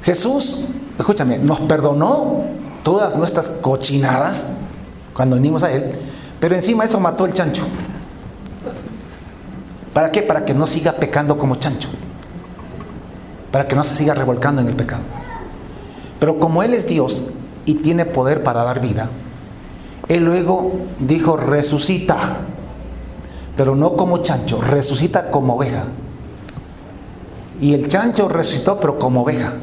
Jesús, escúchame, nos perdonó todas nuestras cochinadas cuando vinimos a Él, pero encima de eso mató el chancho. ¿Para qué? Para que no siga pecando como chancho. Para que no se siga revolcando en el pecado. Pero como Él es Dios y tiene poder para dar vida, Él luego dijo, resucita. Pero no como chancho, resucita como oveja. Y el chancho resucitó, pero como oveja.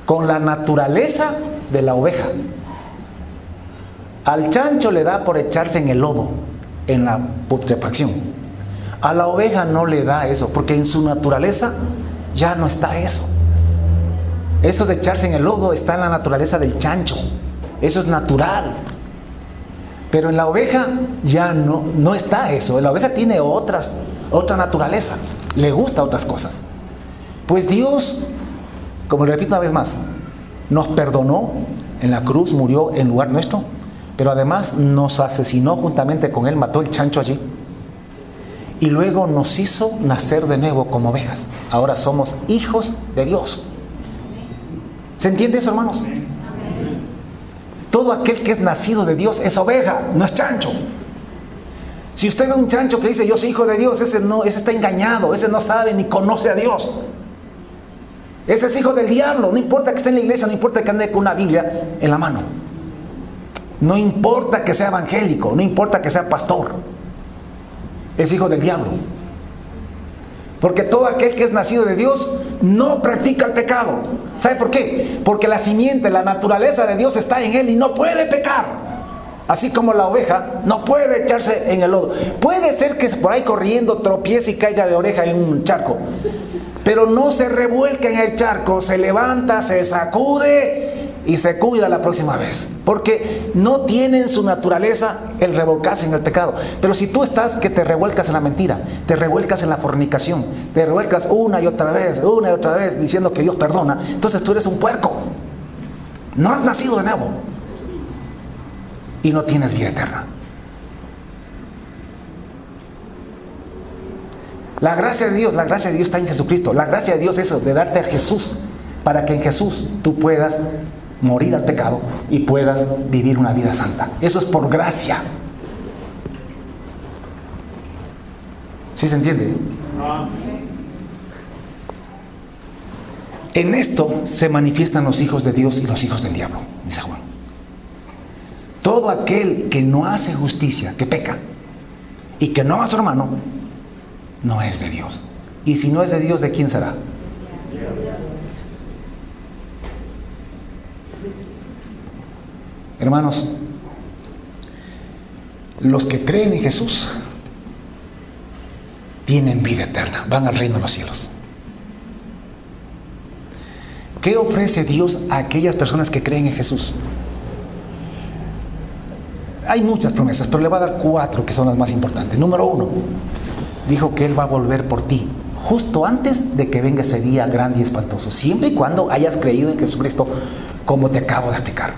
Con la naturaleza de la oveja. Al chancho le da por echarse en el lodo, en la putrefacción. A la oveja no le da eso, porque en su naturaleza ya no está eso. Eso de echarse en el lodo está en la naturaleza del chancho. Eso es natural. Pero en la oveja ya no está eso. La oveja tiene otra naturaleza. Le gusta otras cosas. Pues Dios, como le repito una vez más, nos perdonó en la cruz, murió en lugar nuestro, pero además nos asesinó juntamente con Él, mató el chancho allí. Y luego nos hizo nacer de nuevo como ovejas. Ahora somos hijos de Dios. ¿Se entiende eso, hermanos? Todo aquel que es nacido de Dios es oveja, no es chancho. Si usted ve un chancho que dice yo soy hijo de Dios, ese está engañado, ese no sabe ni conoce a Dios. Ese es hijo del diablo. No importa que esté en la iglesia, no importa que ande con una Biblia en la mano. No importa que sea evangélico, no importa que sea pastor. Es hijo del diablo. Porque todo aquel que es nacido de Dios no practica el pecado. ¿Sabe por qué? Porque la simiente, la naturaleza de Dios está en él y no puede pecar. Así como la oveja no puede echarse en el lodo. Puede ser que por ahí corriendo tropiece y caiga de oreja en un charco, pero no se revuelca en el charco, se levanta, se sacude y se cuida la próxima vez, porque no tiene en su naturaleza el revolcarse en el pecado. Pero si tú estás que te revuelcas en la mentira, te revuelcas en la fornicación, te revuelcas una y otra vez diciendo que Dios perdona, entonces tú eres un puerco. No has nacido de nuevo y no tienes vida eterna. La gracia de Dios está en Jesucristo. La gracia de Dios es eso, de darte a Jesús, para que en Jesús tú puedas morir al pecado y puedas vivir una vida santa. Eso es por gracia. ¿Sí se entiende? En esto se manifiestan los hijos de Dios y los hijos del diablo, dice Juan. Todo aquel que no hace justicia, que peca, y que no ama a su hermano, no es de Dios. Y si no es de Dios, ¿de quién será? Hermanos, los que creen en Jesús tienen vida eterna, van al reino de los cielos. ¿Qué ofrece Dios a aquellas personas que creen en Jesús? Hay muchas promesas, pero le voy a dar 4 que son las más importantes. Número 1, dijo que Él va a volver por ti justo antes de que venga ese día grande y espantoso, siempre y cuando hayas creído en Jesucristo, como te acabo de explicar.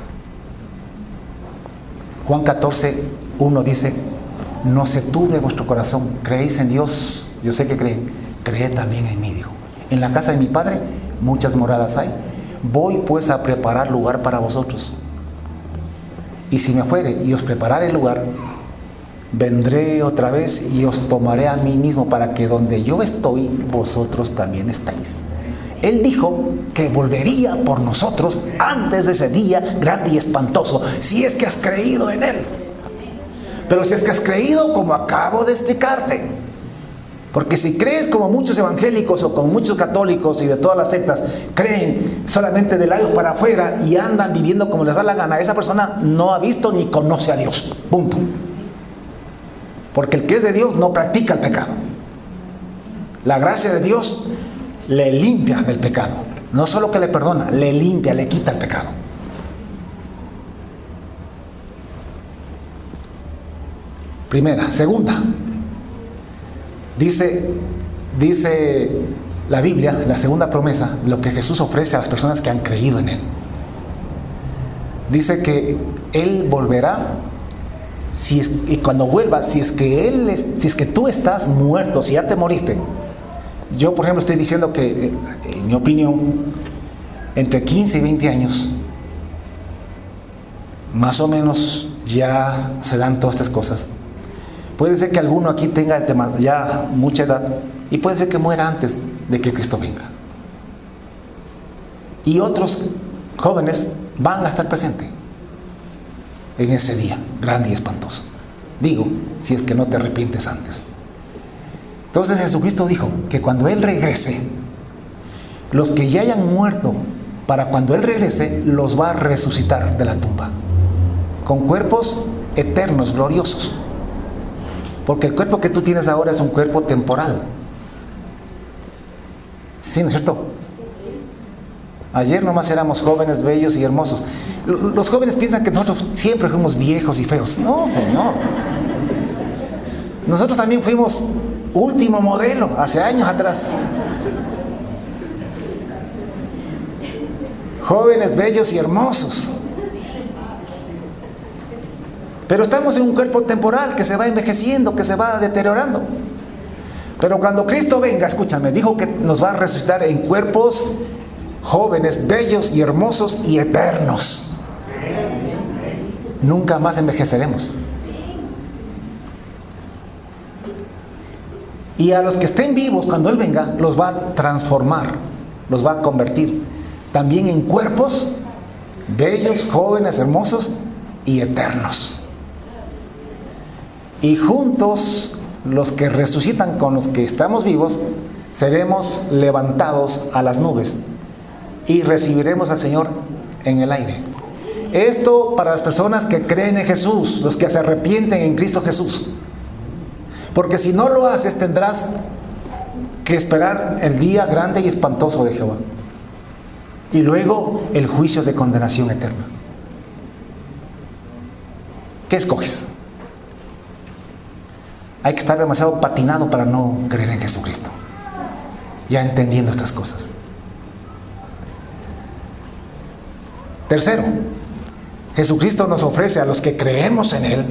Juan 14:1 dice: no se turbe vuestro corazón, creéis en Dios, yo sé que creen, creed también en mí, dijo. En la casa de mi Padre muchas moradas hay, voy pues a preparar lugar para vosotros. Y si me fuere y os preparare el lugar, vendré otra vez y os tomaré a mí mismo, para que donde yo estoy, vosotros también estáis. Él dijo que volvería por nosotros antes de ese día grande y espantoso, si es que has creído en Él. Pero si es que has creído, como acabo de explicarte. Porque si crees como muchos evangélicos o como muchos católicos y de todas las sectas, creen solamente de labios para afuera y andan viviendo como les da la gana, esa persona no ha visto ni conoce a Dios. Punto. Porque el que es de Dios no practica el pecado. La gracia de Dios le limpia del pecado. No solo que le perdona, le limpia, le quita el pecado. Primera. Segunda, dice la Biblia, la segunda promesa, lo que Jesús ofrece a las personas que han creído en Él. Dice que Él volverá y cuando vuelva, si es que tú estás muerto, si ya te moriste. Yo, por ejemplo, estoy diciendo que, en mi opinión, entre 15 y 20 años, más o menos ya se dan todas estas cosas. Puede ser que alguno aquí tenga ya mucha edad y puede ser que muera antes de que Cristo venga. Y otros jóvenes van a estar presentes en ese día grande y espantoso. Digo, si es que no te arrepientes antes. Entonces Jesucristo dijo que cuando Él regrese, los que ya hayan muerto, para cuando Él regrese, los va a resucitar de la tumba, con cuerpos eternos, gloriosos. Porque el cuerpo que tú tienes ahora es un cuerpo temporal. ¿Sí, no es cierto? Ayer nomás éramos jóvenes, bellos y hermosos. Los jóvenes piensan que nosotros siempre fuimos viejos y feos. No, Señor. Nosotros también fuimos último modelo hace años atrás. Jóvenes, bellos y hermosos. Pero estamos en un cuerpo temporal que se va envejeciendo, que se va deteriorando. Pero cuando Cristo venga, escúchame, dijo que nos va a resucitar en cuerpos jóvenes, bellos y hermosos y eternos. Nunca más envejeceremos. Y a los que estén vivos cuando Él venga, los va a transformar, los va a convertir también en cuerpos bellos, jóvenes, hermosos y eternos. Y juntos, los que resucitan con los que estamos vivos, seremos levantados a las nubes y recibiremos al Señor en el aire. Esto para las personas que creen en Jesús, los que se arrepienten en Cristo Jesús. Porque si no lo haces, tendrás que esperar el día grande y espantoso de Jehová. Y luego el juicio de condenación eterna. ¿Qué escoges? Hay que estar demasiado patinado para no creer en Jesucristo, ya entendiendo estas cosas. Tercero, Jesucristo nos ofrece a los que creemos en Él,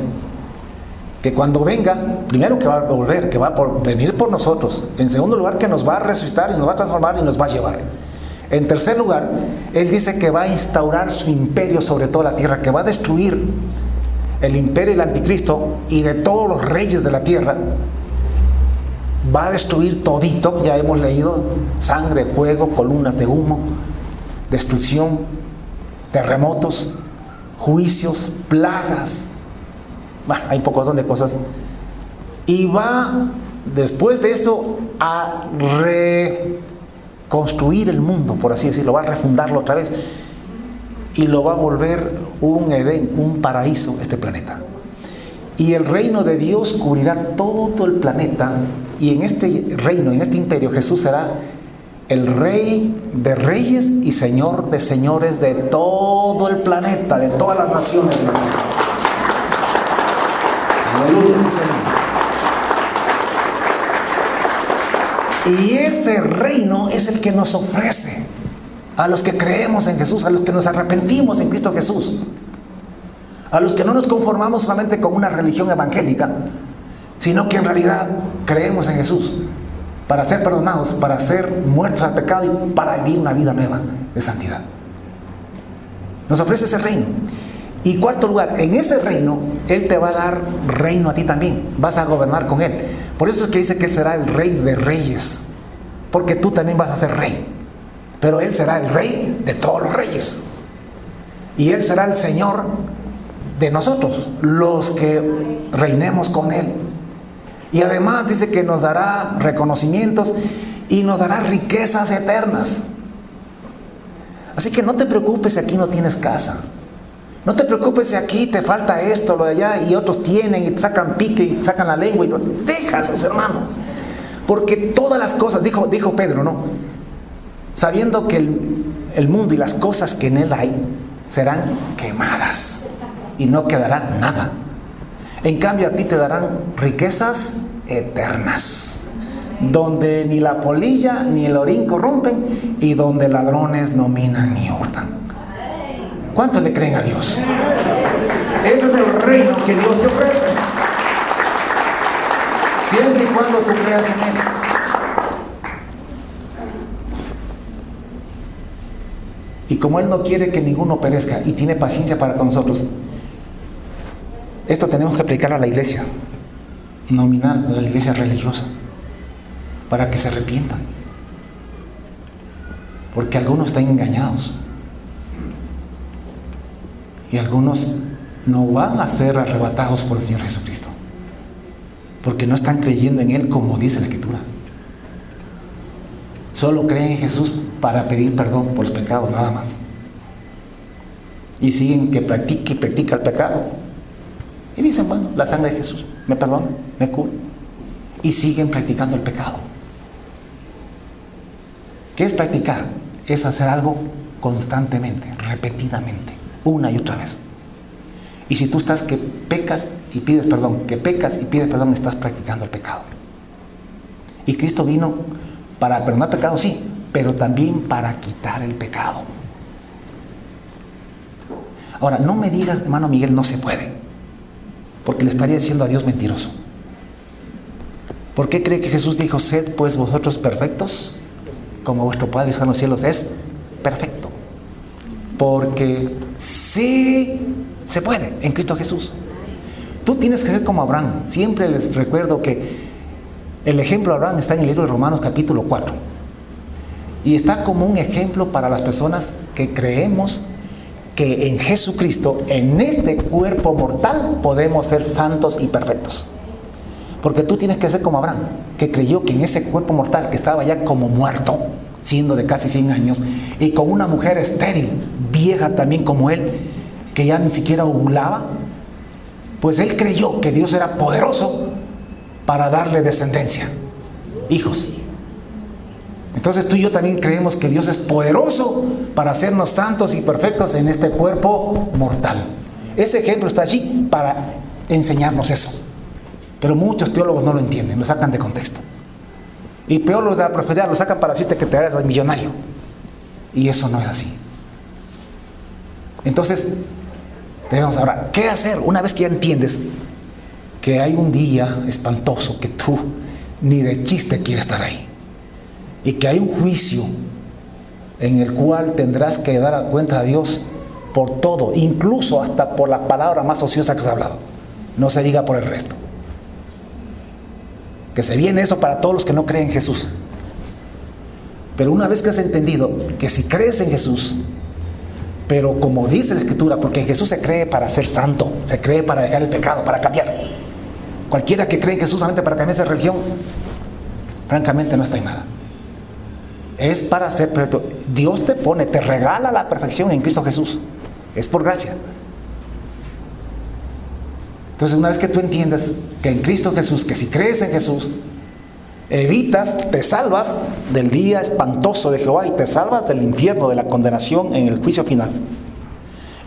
que cuando venga, primero que va a volver, que va a venir por nosotros. En segundo lugar, que nos va a resucitar y nos va a transformar y nos va a llevar. En tercer lugar, Él dice que va a instaurar su imperio sobre toda la tierra, que va a destruir el imperio del anticristo y de todos los reyes de la tierra. Va a destruir todito. Ya hemos leído: sangre, fuego, columnas de humo, destrucción, terremotos, juicios, plagas. Bueno, hay un poco de cosas. Y va, después de esto, a reconstruir el mundo, por así decirlo. Va a refundarlo otra vez y lo va a volver un Edén, un paraíso, este planeta. Y el reino de Dios cubrirá todo el planeta. Y en este reino, en este imperio, Jesús será el Rey de reyes y Señor de señores de todo el planeta, de todas las naciones de la tierra. Aleluya, sí, Señor. Y ese reino es el que nos ofrece a los que creemos en Jesús, a los que nos arrepentimos en Cristo Jesús, a los que no nos conformamos solamente con una religión evangélica, sino que en realidad creemos en Jesús para ser perdonados, para ser muertos al pecado y para vivir una vida nueva de santidad. Nos ofrece ese reino. Y cuarto lugar, en ese reino Él te va a dar reino a ti también. Vas a gobernar con Él. Por eso es que dice que Él será el Rey de reyes, porque tú también vas a ser rey. Pero Él será el Rey de todos los reyes. Y Él será el Señor de nosotros, los que reinemos con Él. Y además dice que nos dará reconocimientos y nos dará riquezas eternas. Así que no te preocupes si aquí no tienes casa. No te preocupes si aquí te falta esto, lo de allá, y otros tienen y te sacan pique y sacan la lengua y todo. Déjalos, hermano. Porque todas las cosas, dijo Pedro, ¿no? Sabiendo que el mundo y las cosas que en él hay serán quemadas y no quedará nada. En cambio a ti te darán riquezas eternas, donde ni la polilla ni el orín corrompen y donde ladrones no minan ni hurtan. ¿Cuántos le creen a Dios? Ese es el reino que Dios te ofrece. Siempre y cuando tú creas en Él. Y como Él no quiere que ninguno perezca y tiene paciencia para con nosotros, esto tenemos que aplicar a la iglesia nominal, a la iglesia religiosa, para que se arrepientan. Porque algunos están engañados. Y algunos no van a ser arrebatados por el Señor Jesucristo. Porque no están creyendo en Él como dice la Escritura. Solo creen en Jesús para pedir perdón por los pecados, nada más. Y siguen que practica y practica el pecado. Y dicen, bueno, la sangre de Jesús me perdona, me cura. Y siguen practicando el pecado. ¿Qué es practicar? Es hacer algo constantemente, repetidamente, una y otra vez. Y si tú estás que pecas y pides perdón, que pecas y pides perdón, estás practicando el pecado. Y Cristo vino para perdonar pecado, sí, pero también para quitar el pecado. Ahora, no me digas, hermano Miguel, no se puede, porque le estaría diciendo a Dios mentiroso. ¿Por qué cree que Jesús dijo, sed pues vosotros perfectos, como vuestro Padre que está en los cielos es perfecto? Porque sí se puede en Cristo Jesús. Tú tienes que ser como Abraham. Siempre les recuerdo que el ejemplo de Abraham está en el libro de Romanos capítulo 4. Y está como un ejemplo para las personas que creemos que en Jesucristo, en este cuerpo mortal, podemos ser santos y perfectos. Porque tú tienes que ser como Abraham, que creyó que en ese cuerpo mortal, que estaba ya como muerto, siendo de casi 100 años, y con una mujer estéril, vieja también como él, que ya ni siquiera ovulaba, pues él creyó que Dios era poderoso para darle descendencia, hijos. Entonces tú y yo también creemos que Dios es poderoso para hacernos santos y perfectos en este cuerpo mortal. Ese ejemplo está allí para enseñarnos eso. Pero muchos teólogos no lo entienden, lo sacan de contexto. Y peor los de la prosperidad lo sacan para decirte que te hagas millonario. Y eso no es así. Entonces, debemos ahora, ¿qué hacer? Una vez que ya entiendes que hay un día espantoso que tú ni de chiste quieres estar ahí. Y que hay un juicio en el cual tendrás que dar cuenta a Dios por todo, incluso hasta por la palabra más ociosa que se ha hablado. No se diga por el resto. Que se viene eso para todos los que no creen en Jesús. Pero una vez que has entendido que si crees en Jesús, pero como dice la Escritura, porque en Jesús se cree para ser santo, se cree para dejar el pecado, para cambiar. Cualquiera que cree en Jesús solamente para cambiar esa religión, francamente no está en nada. Es para ser perfecto. Dios te pone, te regala la perfección en Cristo Jesús. Es por gracia. Entonces, una vez que tú entiendes que en Cristo Jesús, que si crees en Jesús, evitas, te salvas del día espantoso de Jehová y te salvas del infierno, de la condenación en el juicio final.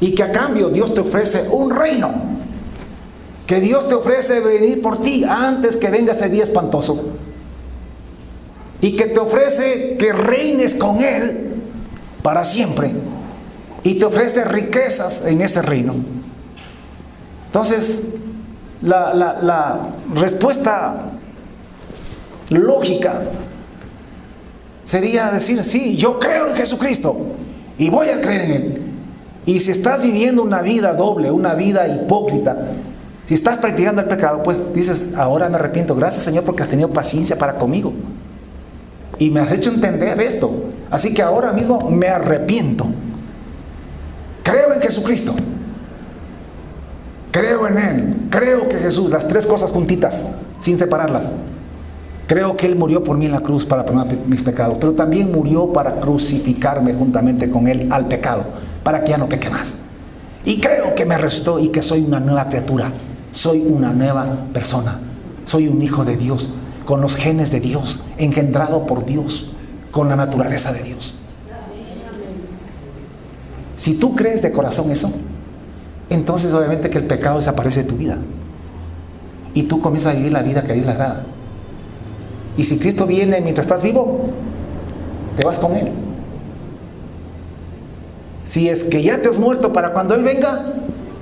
Y que a cambio Dios te ofrece un reino. Que Dios te ofrece venir por ti antes que venga ese día espantoso. Y que te ofrece que reines con Él para siempre. Y te ofrece riquezas en ese reino. Entonces, la respuesta lógica sería decir, sí, yo creo en Jesucristo y voy a creer en Él. Y si estás viviendo una vida doble, una vida hipócrita, si estás practicando el pecado, pues dices, ahora me arrepiento. Gracias, Señor, porque has tenido paciencia para conmigo. Y me has hecho entender esto. Así que ahora mismo me arrepiento. Creo en Jesucristo. Creo en Él. Creo que Jesús, las tres cosas juntitas, sin separarlas. Creo que Él murió por mí en la cruz para perdonar mis pecados. Pero también murió para crucificarme juntamente con Él al pecado. Para que ya no peque más. Y creo que me resucitó y que soy una nueva criatura. Soy una nueva persona. Soy un hijo de Dios. Con los genes de Dios, engendrado por Dios, con la naturaleza de Dios. Si tú crees de corazón eso, entonces obviamente que el pecado desaparece de tu vida. Y tú comienzas a vivir la vida que a Dios le agrada. Y si Cristo viene mientras estás vivo, te vas con Él. Si es que ya te has muerto, para cuando Él venga,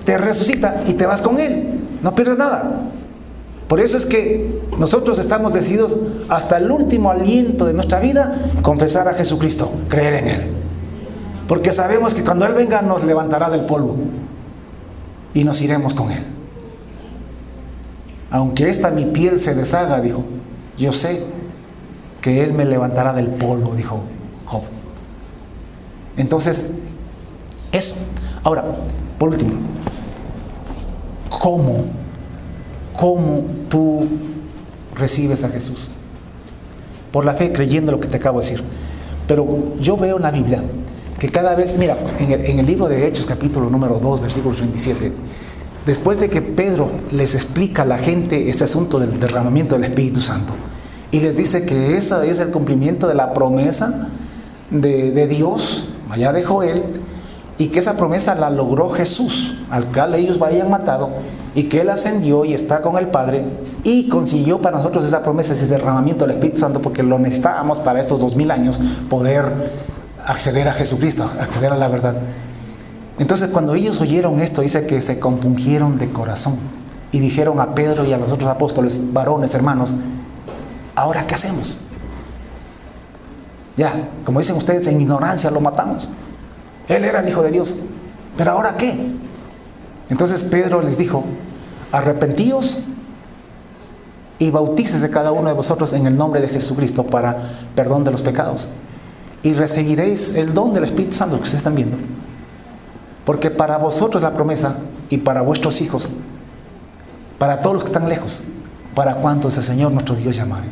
te resucita y te vas con Él. No pierdes nada. Por eso es que nosotros estamos decididos hasta el último aliento de nuestra vida confesar a Jesucristo, creer en Él. Porque sabemos que cuando Él venga nos levantará del polvo y nos iremos con Él. Aunque esta mi piel se deshaga, dijo, yo sé que Él me levantará del polvo, dijo Job. Entonces, eso. Ahora, por último, ¿cómo tú recibes a Jesús? Por la fe, creyendo lo que te acabo de decir. Pero yo veo en la Biblia que cada vez, mira, en el libro de Hechos, capítulo número 2, versículo 37, después de que Pedro les explica a la gente ese asunto del derramamiento del Espíritu Santo, y les dice que ese es el cumplimiento de la promesa de Dios, allá de Joel, y que esa promesa la logró Jesús, al cual ellos habían matado, y que Él ascendió y está con el Padre, y consiguió para nosotros esa promesa, ese derramamiento del Espíritu Santo, porque lo necesitábamos para estos 2000 años, poder acceder a Jesucristo, acceder a la verdad. Entonces, cuando ellos oyeron esto, dice que se compungieron de corazón, y dijeron a Pedro y a los otros apóstoles, varones, hermanos, ¿ahora qué hacemos? Ya, como dicen ustedes, en ignorancia lo matamos. Él era el Hijo de Dios. ¿Pero ahora qué? Entonces Pedro les dijo, arrepentíos y bautícese cada uno de vosotros en el nombre de Jesucristo para perdón de los pecados. Y recibiréis el don del Espíritu Santo que ustedes están viendo. Porque para vosotros la promesa y para vuestros hijos, para todos los que están lejos, para cuantos el Señor nuestro Dios llamare.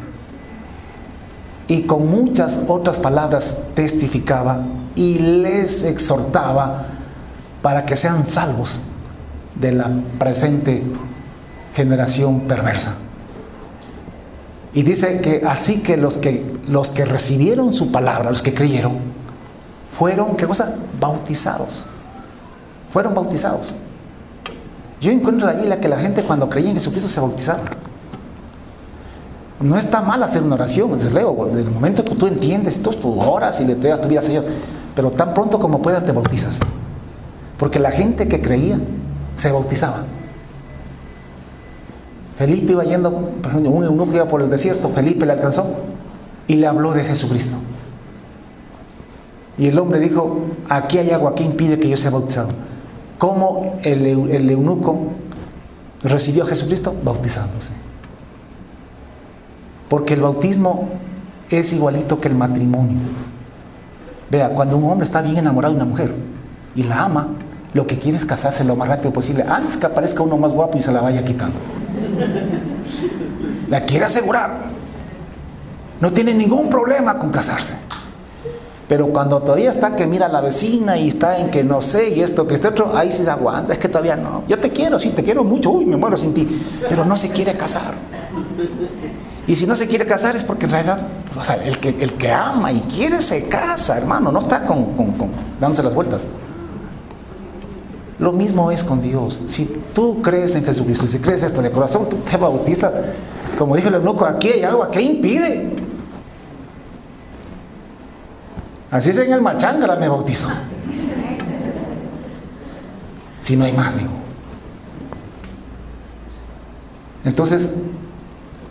Y con muchas otras palabras testificaba y les exhortaba para que sean salvos de la presente generación perversa. Y dice que así que los que recibieron su palabra, los que creyeron, fueron, ¿qué cosa? Bautizados. Fueron bautizados. Yo encuentro en la Biblia que la gente cuando creía en Jesucristo se bautizaba. No está mal hacer una oración, desde luego, desde el momento que tú entiendes, tú oras y le entregas tu vida al Señor, pero tan pronto como puedas te bautizas. Porque la gente que creía se bautizaba. Felipe iba yendo, por ejemplo, un eunuco iba por el desierto, Felipe le alcanzó y le habló de Jesucristo. Y el hombre dijo, aquí hay agua, ¿qué impide que yo sea bautizado? ¿Cómo el eunuco recibió a Jesucristo? Bautizándose. Porque el bautismo es igualito que el matrimonio. Vea, cuando un hombre está bien enamorado de una mujer y la ama, lo que quiere es casarse lo más rápido posible, antes que aparezca uno más guapo y se la vaya quitando. La quiere asegurar. No tiene ningún problema con casarse. Pero cuando todavía está que mira a la vecina y está en que no sé y esto que este otro, ahí sí se aguanta, es que todavía no. Yo te quiero, sí, te quiero mucho, uy, me muero sin ti. Pero no se quiere casar. Y si no se quiere casar es porque en realidad, o sea, el que ama y quiere se casa, hermano, no está dándose las vueltas. Lo mismo es con Dios. Si tú crees en Jesucristo, si crees esto de corazón, tú te bautizas. Como dijo el eunuco, aquí hay agua, ¿qué impide? Así es en el Machángara me bautizo. Si no hay más, digo. Entonces,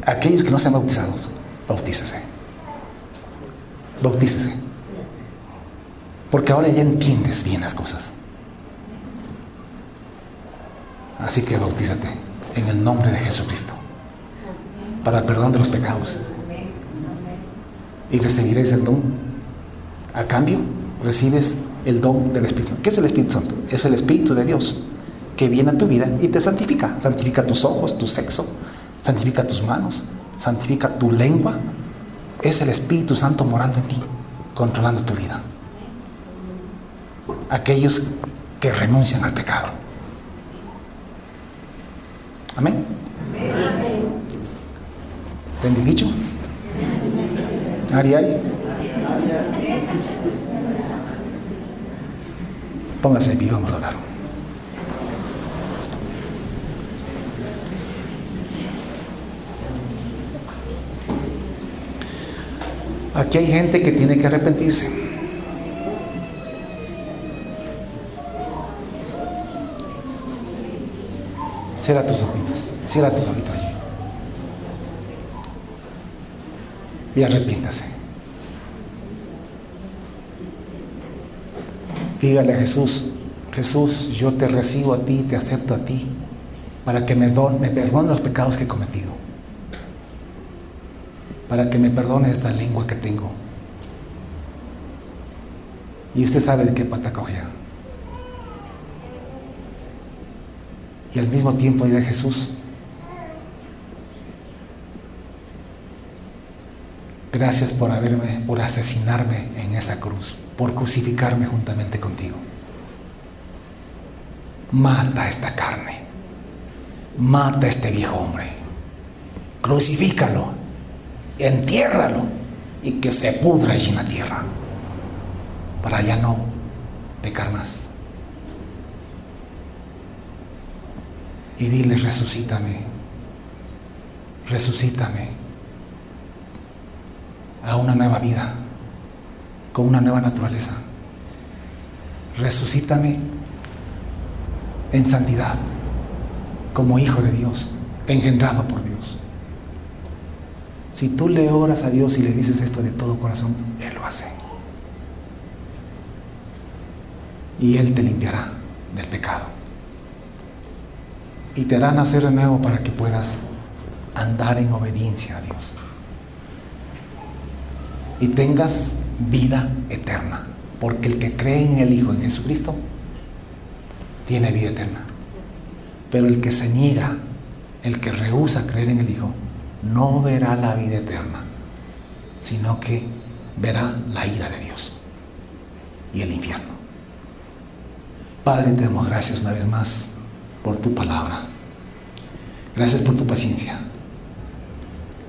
aquellos que no sean bautizados, bautícese. Bautícese. Porque ahora ya entiendes bien las cosas. Así que bautízate en el nombre de Jesucristo para el perdón de los pecados. Y recibiréis el don. A cambio, recibes el don del Espíritu. ¿Qué es el Espíritu Santo? Es el Espíritu de Dios que viene a tu vida y te santifica. Santifica tus ojos, tu sexo, santifica tus manos, santifica tu lengua. Es el Espíritu Santo morando en ti, controlando tu vida. Aquellos que renuncian al pecado. Amén. ¿Te han dicho? Ari. Póngase de pie, vamos a orar. Aquí hay gente que tiene que arrepentirse. Cierra tus ojitos. Cierra tus ojitos allí. Y arrepiéntase. Dígale a Jesús: Jesús, yo te recibo a ti, te acepto a ti, para que me perdone los pecados que he cometido, para que me perdone esta lengua que tengo. Y usted sabe de qué pata cogea. Y al mismo tiempo diré: Jesús, gracias por asesinarme en esa cruz, por crucificarme juntamente contigo. Mata esta carne, mata a este viejo hombre, crucifícalo, entiérralo y que se pudra allí en la tierra, para ya no pecar más. Y dile: resucítame, resucítame a una nueva vida, con una nueva naturaleza. Resucítame en santidad, como hijo de Dios, engendrado por Dios. Si tú le oras a Dios y le dices esto de todo corazón, Él lo hace. Y Él te limpiará del pecado. Y te hará nacer de nuevo para que puedas andar en obediencia a Dios. Y tengas vida eterna. Porque el que cree en el Hijo, en Jesucristo, tiene vida eterna. Pero el que se niega, el que rehúsa creer en el Hijo, no verá la vida eterna, sino que verá la ira de Dios y el infierno. Padre, te damos gracias una vez más por tu palabra. Gracias por tu paciencia.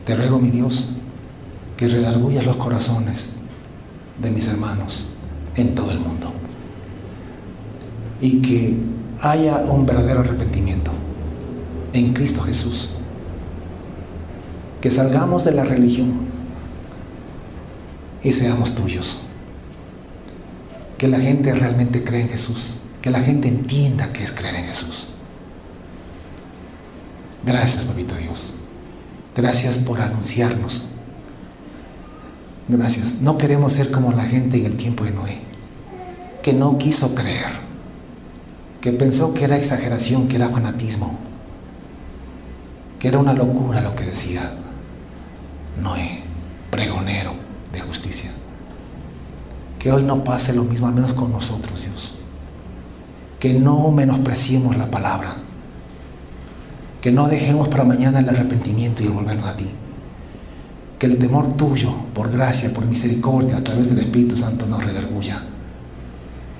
Te ruego, mi Dios, que redargullas los corazones de mis hermanos en todo el mundo y que haya un verdadero arrepentimiento en Cristo Jesús. Que salgamos de la religión y seamos tuyos. Que la gente realmente cree en Jesús. Que la gente entienda qué es creer en Jesús. Gracias, papito Dios. Gracias por anunciarnos. Gracias. No queremos ser como la gente en el tiempo de Noé, que no quiso creer, que pensó que era exageración, que era fanatismo, que era una locura lo que decía Noé, pregonero de justicia. Que hoy no pase lo mismo, al menos con nosotros, Dios. Que no menospreciemos la palabra. Que no dejemos para mañana el arrepentimiento y el volvernos a ti. Que el temor tuyo, por gracia, por misericordia, a través del Espíritu Santo, nos redarguya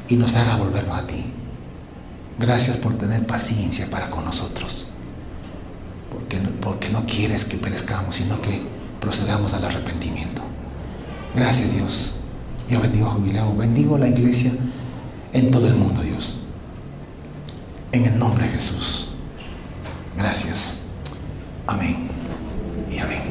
y nos haga volvernos a ti. Gracias por tener paciencia para con nosotros. Porque no quieres que perezcamos, sino que procedamos al arrepentimiento. Gracias, Dios. Yo bendigo a Jubileo, bendigo a la iglesia en todo el mundo, Dios. En el nombre de Jesús. Gracias. Amén y amén.